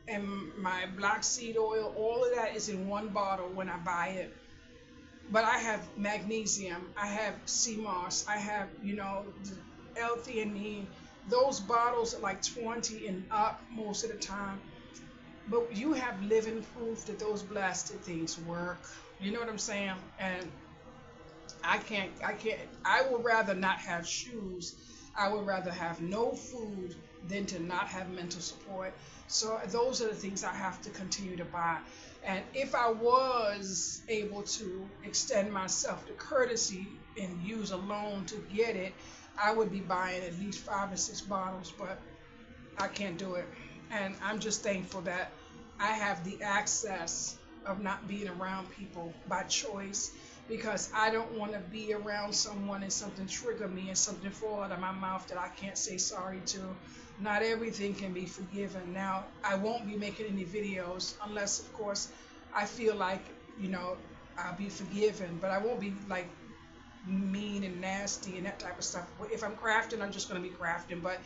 and my black seed oil, all of that is in one bottle when I buy it. But I have magnesium, I have sea moss, I have, the L-theanine. Those bottles are like 20 and up most of the time. But you have living proof that those blasted things work. You know what I'm saying? And I would rather not have shoes. I would rather have no food than to not have mental support. So those are the things I have to continue to buy. And if I was able to extend myself to courtesy and use a loan to get it, I would be buying at least 5 or 6 bottles, but I can't do it. And I'm just thankful that I have the access of not being around people by choice, because I don't want to be around someone and something trigger me and something fall out of my mouth that I can't say sorry to. Not everything can be forgiven. Now, I won't be making any videos unless, of course, I feel like, I'll be forgiven, but I won't be like mean and nasty and that type of stuff. If I'm crafting, I'm just going to be crafting. But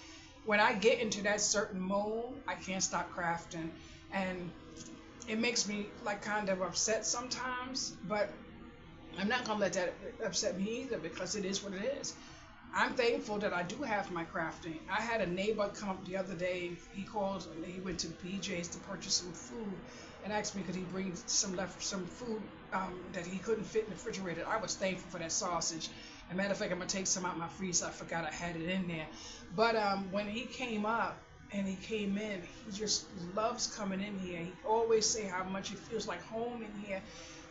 when I get into that certain mode, I can't stop crafting. And it makes me like kind of upset sometimes, but I'm not going to let that upset me either, because it is what it is. I'm thankful that I do have my crafting. I had a neighbor come up the other day. He called and he went to BJ's to purchase some food and asked me could he bring some food that he couldn't fit in the refrigerator. I was thankful for that sausage. As a matter of fact, I'm going to take some out my freezer. I forgot I had it in there. But when he came up and he came in, he just loves coming in here. He always say how much it feels like home in here.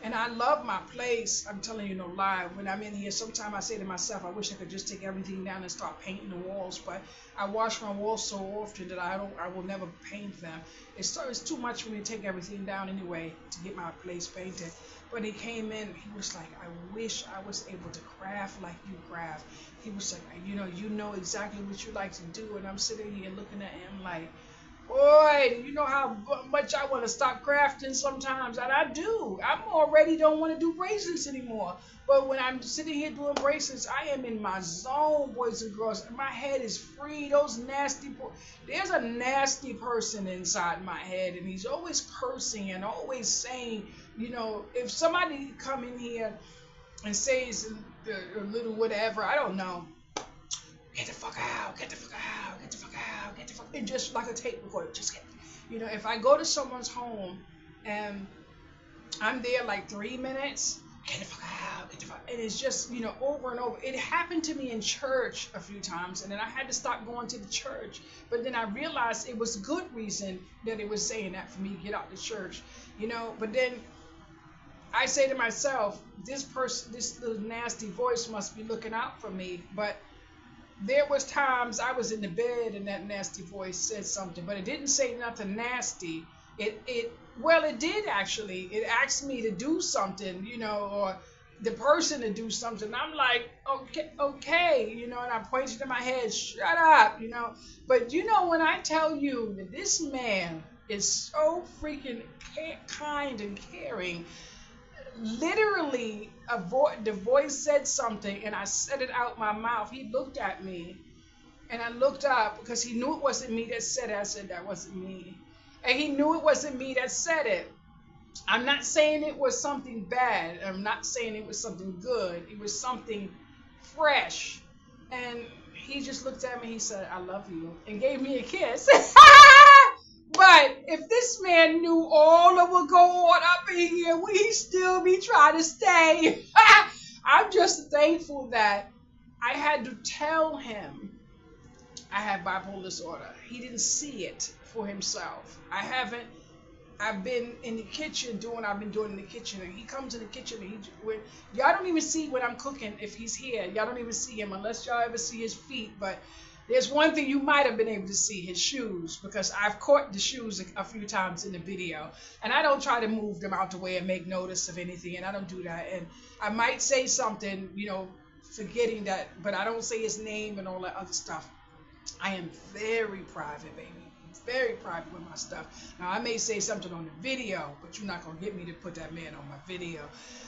And I love my place. I'm telling you no lie. When I'm in here, sometimes I say to myself, I wish I could just take everything down and start painting the walls. But I wash my walls so often that I will never paint them. It's too much for me to take everything down anyway to get my place painted. But he came in, he was like, I wish I was able to craft like you craft. He was like, you know exactly what you like to do. And I'm sitting here looking at him like, boy, you know how much I want to stop crafting sometimes, and I do. I already don't want to do bracelets anymore. But when I'm sitting here doing bracelets, I am in my zone, boys and girls. My head is free. There's a nasty person inside my head, and he's always cursing and always saying, if somebody come in here and says a little whatever, I don't know. Get the fuck out, get the fuck out, get the fuck out, get the fuck out. And just like a tape recorder, just get, if I go to someone's home and I'm there like 3 minutes, get the fuck out, get the fuck out. And it's just, over and over. It happened to me in church a few times, and then I had to stop going to the church. But then I realized it was good reason that it was saying that for me to get out the church, But then I say to myself, this little nasty voice must be looking out for me. But there was times I was in the bed and that nasty voice said something, but it didn't say nothing nasty. It did actually. It asked me to do something, or the person to do something. I'm like, okay, and I pointed to my head, shut up, But when I tell you that this man is so freaking kind and caring, literally the voice said something and I said it out my mouth. He looked at me and I looked up because he knew it wasn't me that said it. I said that wasn't me, and he knew it wasn't me that said it. I'm not saying it was something bad, I'm not saying it was something good. It was something fresh. And he just looked at me, he said, I love you, and gave me a kiss. But if this man knew all that would go on up in here, would he still be trying to stay? I'm just thankful that I had to tell him I have bipolar disorder. He didn't see it for himself. I've been in the kitchen doing what I've been doing in the kitchen, and he comes in the kitchen and y'all don't even see when I'm cooking if he's here. Y'all don't even see him unless y'all ever see his feet. But there's one thing you might have been able to see, his shoes, because I've caught the shoes a few times in the video. And I don't try to move them out the way and make notice of anything, and I don't do that. And I might say something, forgetting that, but I don't say his name and all that other stuff. I am very private, baby. Very private with my stuff. Now, I may say something on the video, but you're not going to get me to put that man on my video.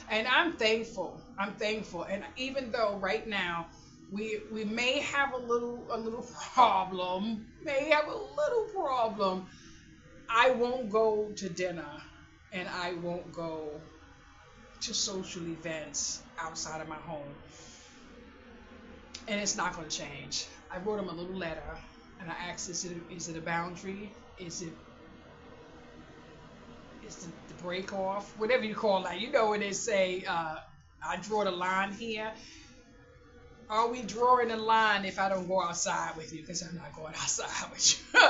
And I'm thankful. And even though right now, we may have a little problem, I won't go to dinner and I won't go to social events outside of my home. And it's not going to change. I wrote him a little letter and I asked, is it a boundary? Is the break off? Whatever you call that. When they say, I draw the line here. Are we drawing a line if I don't go outside with you? Because I'm not going outside with you.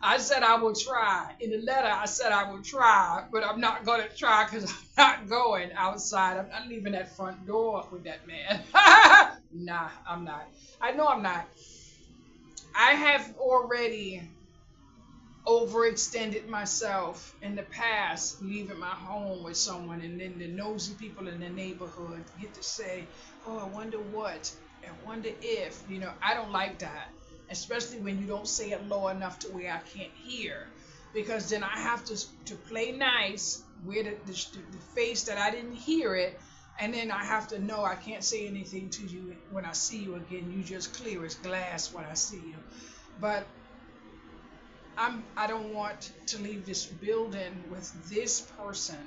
I said I will try. In the letter, I said I will try, but I'm not going to try because I'm not going outside. I'm not leaving that front door with that man. Nah, I'm not. I know I'm not. I have already overextended myself in the past, leaving my home with someone, and then the nosy people in the neighborhood get to say, oh, I wonder what, I wonder if, I don't like that, especially when you don't say it low enough to where I can't hear, because then I have to play nice, wear the face that I didn't hear it, and then I have to know I can't say anything to you when I see you again. You just clear as glass when I see you. But I don't want to leave this building with this person,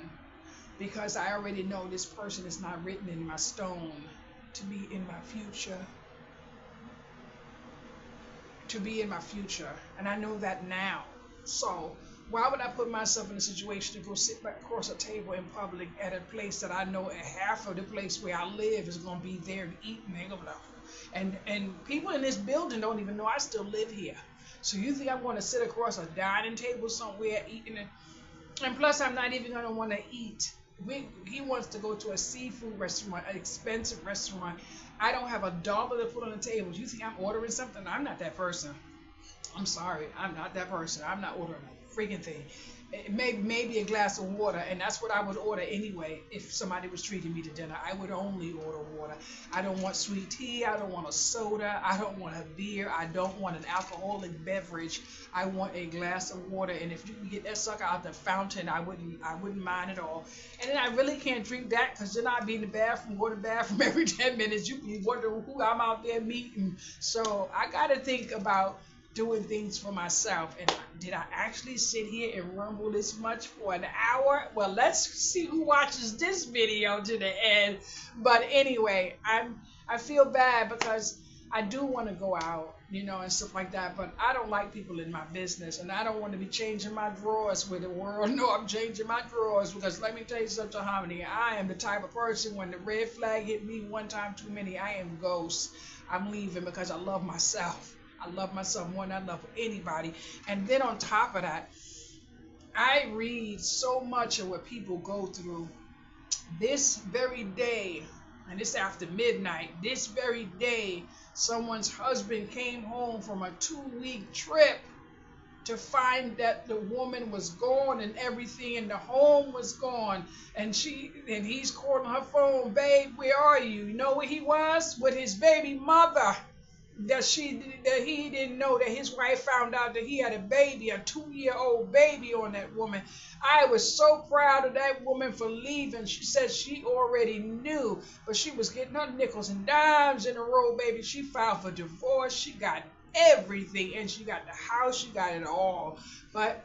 because I already know this person is not written in my stone to be in my future. And I know that now. So why would I put myself in a situation to go sit back across a table in public at a place that I know half of the place where I live is going to be there to eat, and they're going to, and people in this building don't even know I still live here. So you think I'm going to sit across a dining table somewhere eating it? And plus, I'm not even going to want to eat he wants to go to a seafood restaurant, an expensive restaurant. I don't have a dollar to put on the table. You think I'm ordering something? I'm not that person. I'm sorry, I'm not that person. I'm not ordering a freaking thing. Maybe a glass of water, and that's what I would order anyway. If somebody was treating me to dinner, I would only order water. I don't want sweet tea. I don't want a soda. I don't want a beer. I don't want an alcoholic beverage. I want a glass of water, and if you can get that sucker out the fountain, I wouldn't mind at all. And then I really can't drink that because then I'd be in the bathroom, go to the bathroom every 10 minutes. You be wondering who I'm out there meeting. So I got to think about doing things for myself. And did I actually sit here and rumble this much for an hour? Well, let's see who watches this video to the end. But anyway, I feel bad because I do want to go out, and stuff like that. But I don't like people in my business, and I don't want to be changing my drawers with the world. No, I'm changing my drawers because let me tell you something, Harmony. I am the type of person when the red flag hit me one time too many, I am ghost. I'm leaving because I love myself. I love myself more than I love anybody. And then on top of that, I read so much of what people go through. This very day, and it's after midnight, this very day, someone's husband came home from a 2-week trip to find that the woman was gone and everything and the home was gone, and he's calling her phone, babe, where are you? You know where he was? With his baby mother. That he didn't know that his wife found out that he had a baby, a 2-year-old baby on that woman. I was so proud of that woman for leaving. She said she already knew, but she was getting her nickels and dimes in a row, baby. She filed for divorce. She got everything, and she got the house. She got it all. But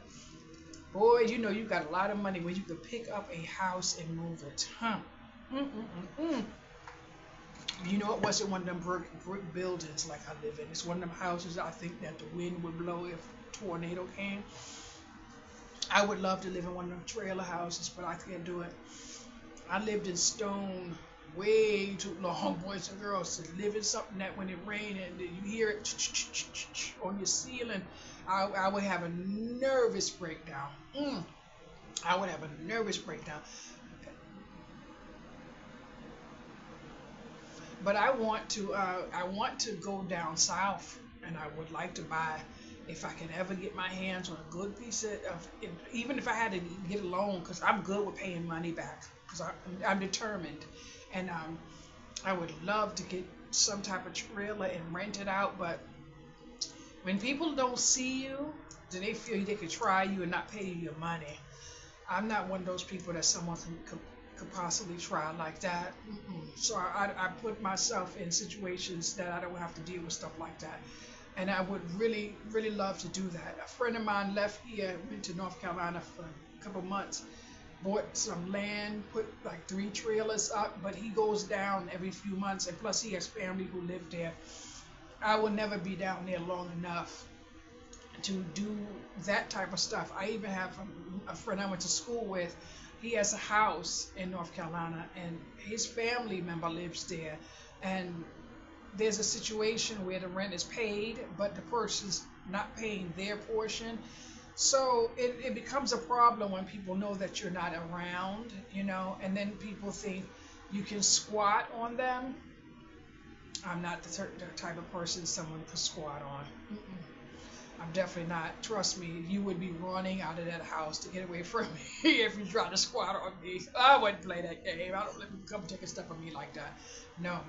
boy, you got a lot of money when you could pick up a house and move it, huh? Mm-mm-mm-mm. It wasn't one of them brick buildings like I live in. It's one of them houses I think that the wind would blow if a tornado came. I would love to live in one of them trailer houses, but I can't do it. I lived in stone way too long, boys and girls, to live in something that when it rained and you hear it on your ceiling, I would have a nervous breakdown. I would have a nervous breakdown. But I want to go down south, and I would like to buy, if I can ever get my hands on a good piece of even if I had to get a loan, because I'm good with paying money back, because I'm determined, and I would love to get some type of trailer and rent it out. But when people don't see you, then they feel they could try you and not pay you your money. I'm not one of those people that someone could possibly try like that. So I put myself in situations that I don't have to deal with stuff like that. And I would really, really love to do that. A friend of mine left here, went to North Carolina for a couple months, bought some land, put like 3 trailers up, but he goes down every few months, and plus he has family who live there. I will never be down there long enough to do that type of stuff. I even have a friend I went to school with. He has a house in North Carolina, and his family member lives there. And there's a situation where the rent is paid, but the person's not paying their portion. So it becomes a problem when people know that you're not around, and then people think you can squat on them. I'm not the type of person someone could squat on. I'm definitely not. Trust me, you would be running out of that house to get away from me if you try to squat on me. I wouldn't play that game. I don't let people come taking stuff from me like that. No.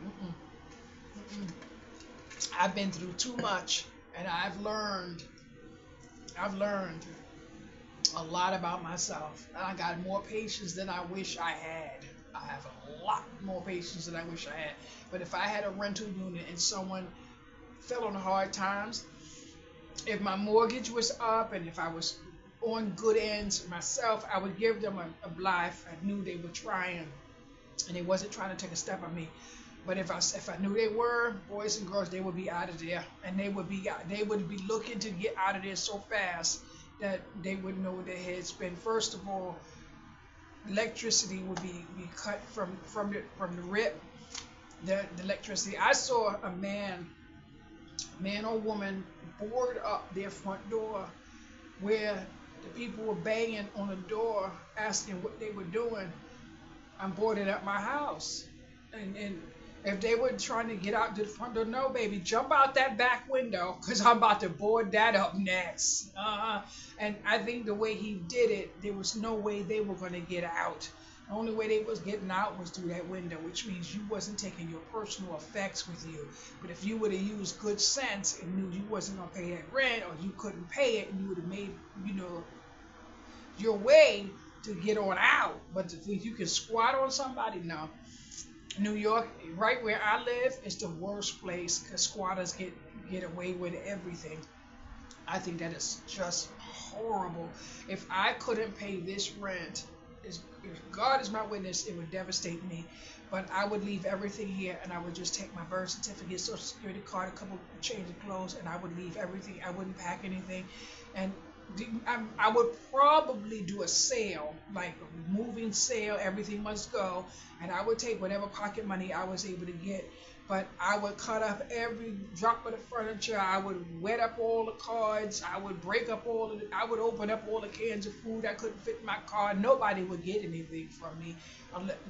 I've been through too much, and I've learned a lot about myself. And I got more patience than I wish I had. I have a lot more patience than I wish I had. But if I had a rental unit and someone fell on hard times, if my mortgage was up and if I was on good ends myself, I would give them a life. I knew they were trying, and they wasn't trying to take a step on me. But if I knew they were, boys and girls, they would be out of there, and they would be looking to get out of there so fast that they wouldn't know where their heads been. First of all, electricity would be cut from the rip. The electricity. I saw a man or woman board up their front door where the people were banging on the door asking what they were doing, I'm boarding up my house. And if they were trying to get out to the front door, no, baby, jump out that back window because I'm about to board that up next. And I think the way he did it, there was no way they were going to get out. The only way they was getting out was through that window, which means you wasn't taking your personal effects with you. But if you would have used good sense and knew you wasn't going to pay that rent or you couldn't pay it, and you would have made, you know, your way to get on out. But to think you can squat on somebody, no. New York, right where I live, is the worst place because squatters get away with everything. I think that is just horrible. If I couldn't pay this rent, if God is my witness, it would devastate me. But I would leave everything here and I would just take my birth certificate, social security card, a couple change of clothes, and I would leave everything. I wouldn't pack anything. And I would probably do a sale, like a moving sale, everything must go, and I would take whatever pocket money I was able to get. But I would cut up every drop of the furniture. I would wet up all the cards. I would break up I would open up all the cans of food I couldn't fit in my car. Nobody would get anything from me.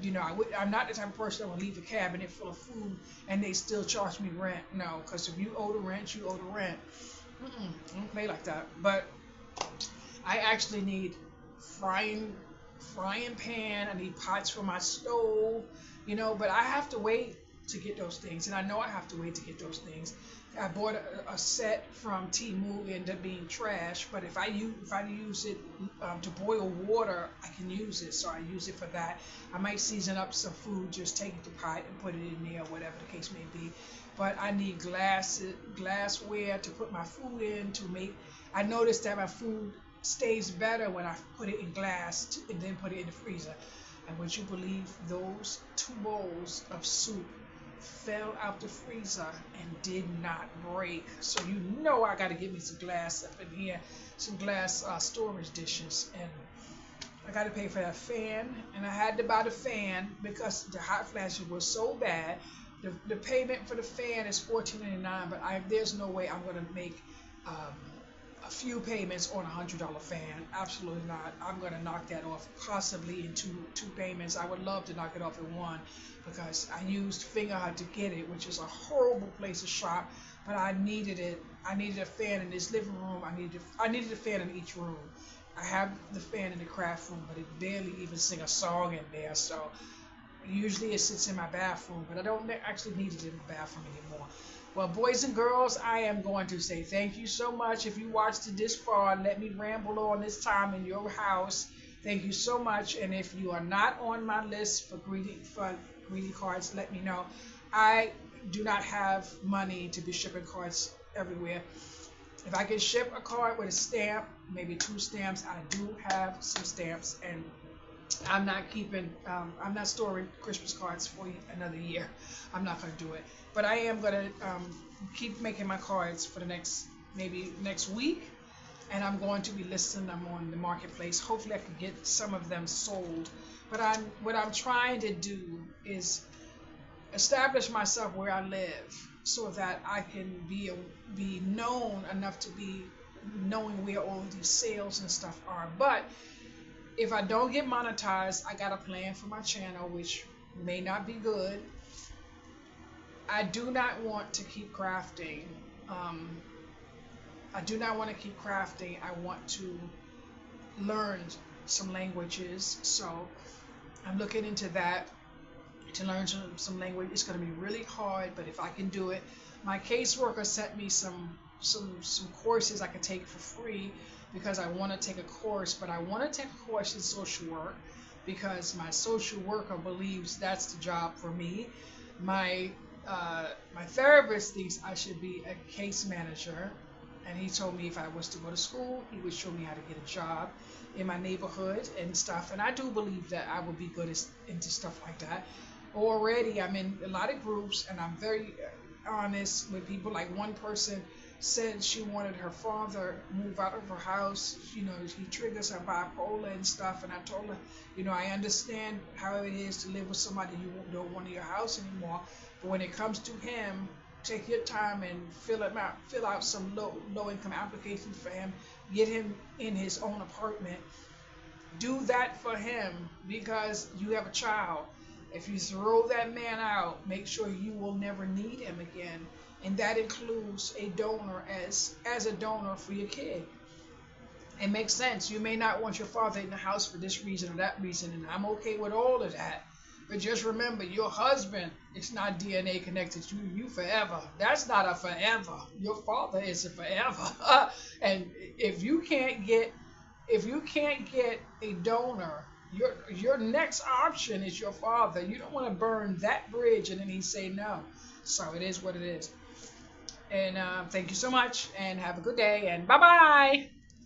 You know, I'm not the type of person that would leave a cabinet full of food and they still charge me rent. No, because if you owe the rent, you owe the rent. I don't play like that. But I actually need frying frying pan. I need pots for my stove, you know. But I have to wait to get those things, and I know I have to wait to get those things. I bought a set from Temu, ended up being trash. But if I use it to boil water, I can use it. So I use it for that. I might season up some food, just take the pot and put it in there, whatever the case may be. But I need glassware to put my food in to make. I noticed that my food stays better when I put it in glass and then put it in the freezer. And would you believe those 2 bowls of soup fell out the freezer and did not break? So you know I got to get me some glass up in here, some glass storage dishes, and I got to pay for that fan. And I had to buy the fan because the hot flashes was so bad. The payment for the fan is $14.99, but there's no way I'm gonna make um, a few payments on $100 fan. Absolutely not. I'm gonna knock that off possibly in two payments. I would love to knock it off in one because I used Fingerhut to get it, which is a horrible place to shop. But I needed it. I needed a fan in this living room. I needed a fan in each room. I have the fan in the craft room, but it barely even sing a song in there. So usually it sits in my bathroom, but I don't actually need it in the bathroom anymore. Well, boys and girls, I am going to say thank you so much. If you watched it this far and let me ramble on this time in your house, thank you so much. And if you are not on my list for greeting cards, let me know. I do not have money to be shipping cards everywhere. If I can ship a card with a stamp, maybe 2 stamps, I do have some stamps, and I'm not storing Christmas cards for another year. I'm not going to do it. But I am going to keep making my cards for the maybe next week. And I'm going to be listing them on the marketplace. Hopefully I can get some of them sold. But what I'm trying to do is establish myself where I live so that I can be known enough to be knowing where all these sales and stuff are. But if I don't get monetized, I got a plan for my channel, which may not be good. I do not want to keep crafting. I do not want to keep crafting. I want to learn some languages. So I'm looking into that to learn some language. It's going to be really hard, but if I can do it. My caseworker sent me some courses I could take for free because I want to take a course, but I want to take a course in social work because my social worker believes that's the job for me. My therapist thinks I should be a case manager, and he told me if I was to go to school, he would show me how to get a job in my neighborhood and stuff. And I do believe that I would be good into stuff like that. Already, I'm in a lot of groups, and I'm very honest with people. Like one person said she wanted her father move out of her house. You know, he triggers her bipolar and stuff. And I told her, you know, I understand how it is to live with somebody you don't want in your house anymore. But when it comes to him, take your time and fill out some low income applications for him. Get him in his own apartment. do that for him because you have a child. If you throw that man out, make sure you will never need him again. And that includes a donor as a donor for your kid. It makes sense. You may not want your father in the house for this reason or that reason, and I'm okay with all of that. But just remember, your husband is not DNA connected to you forever. That's not a forever. Your father is a forever. And if you can't get a donor, your next option is your father. You don't want to burn that bridge and then he say no. So it is what it is. And thank you so much, and have a good day, and bye bye.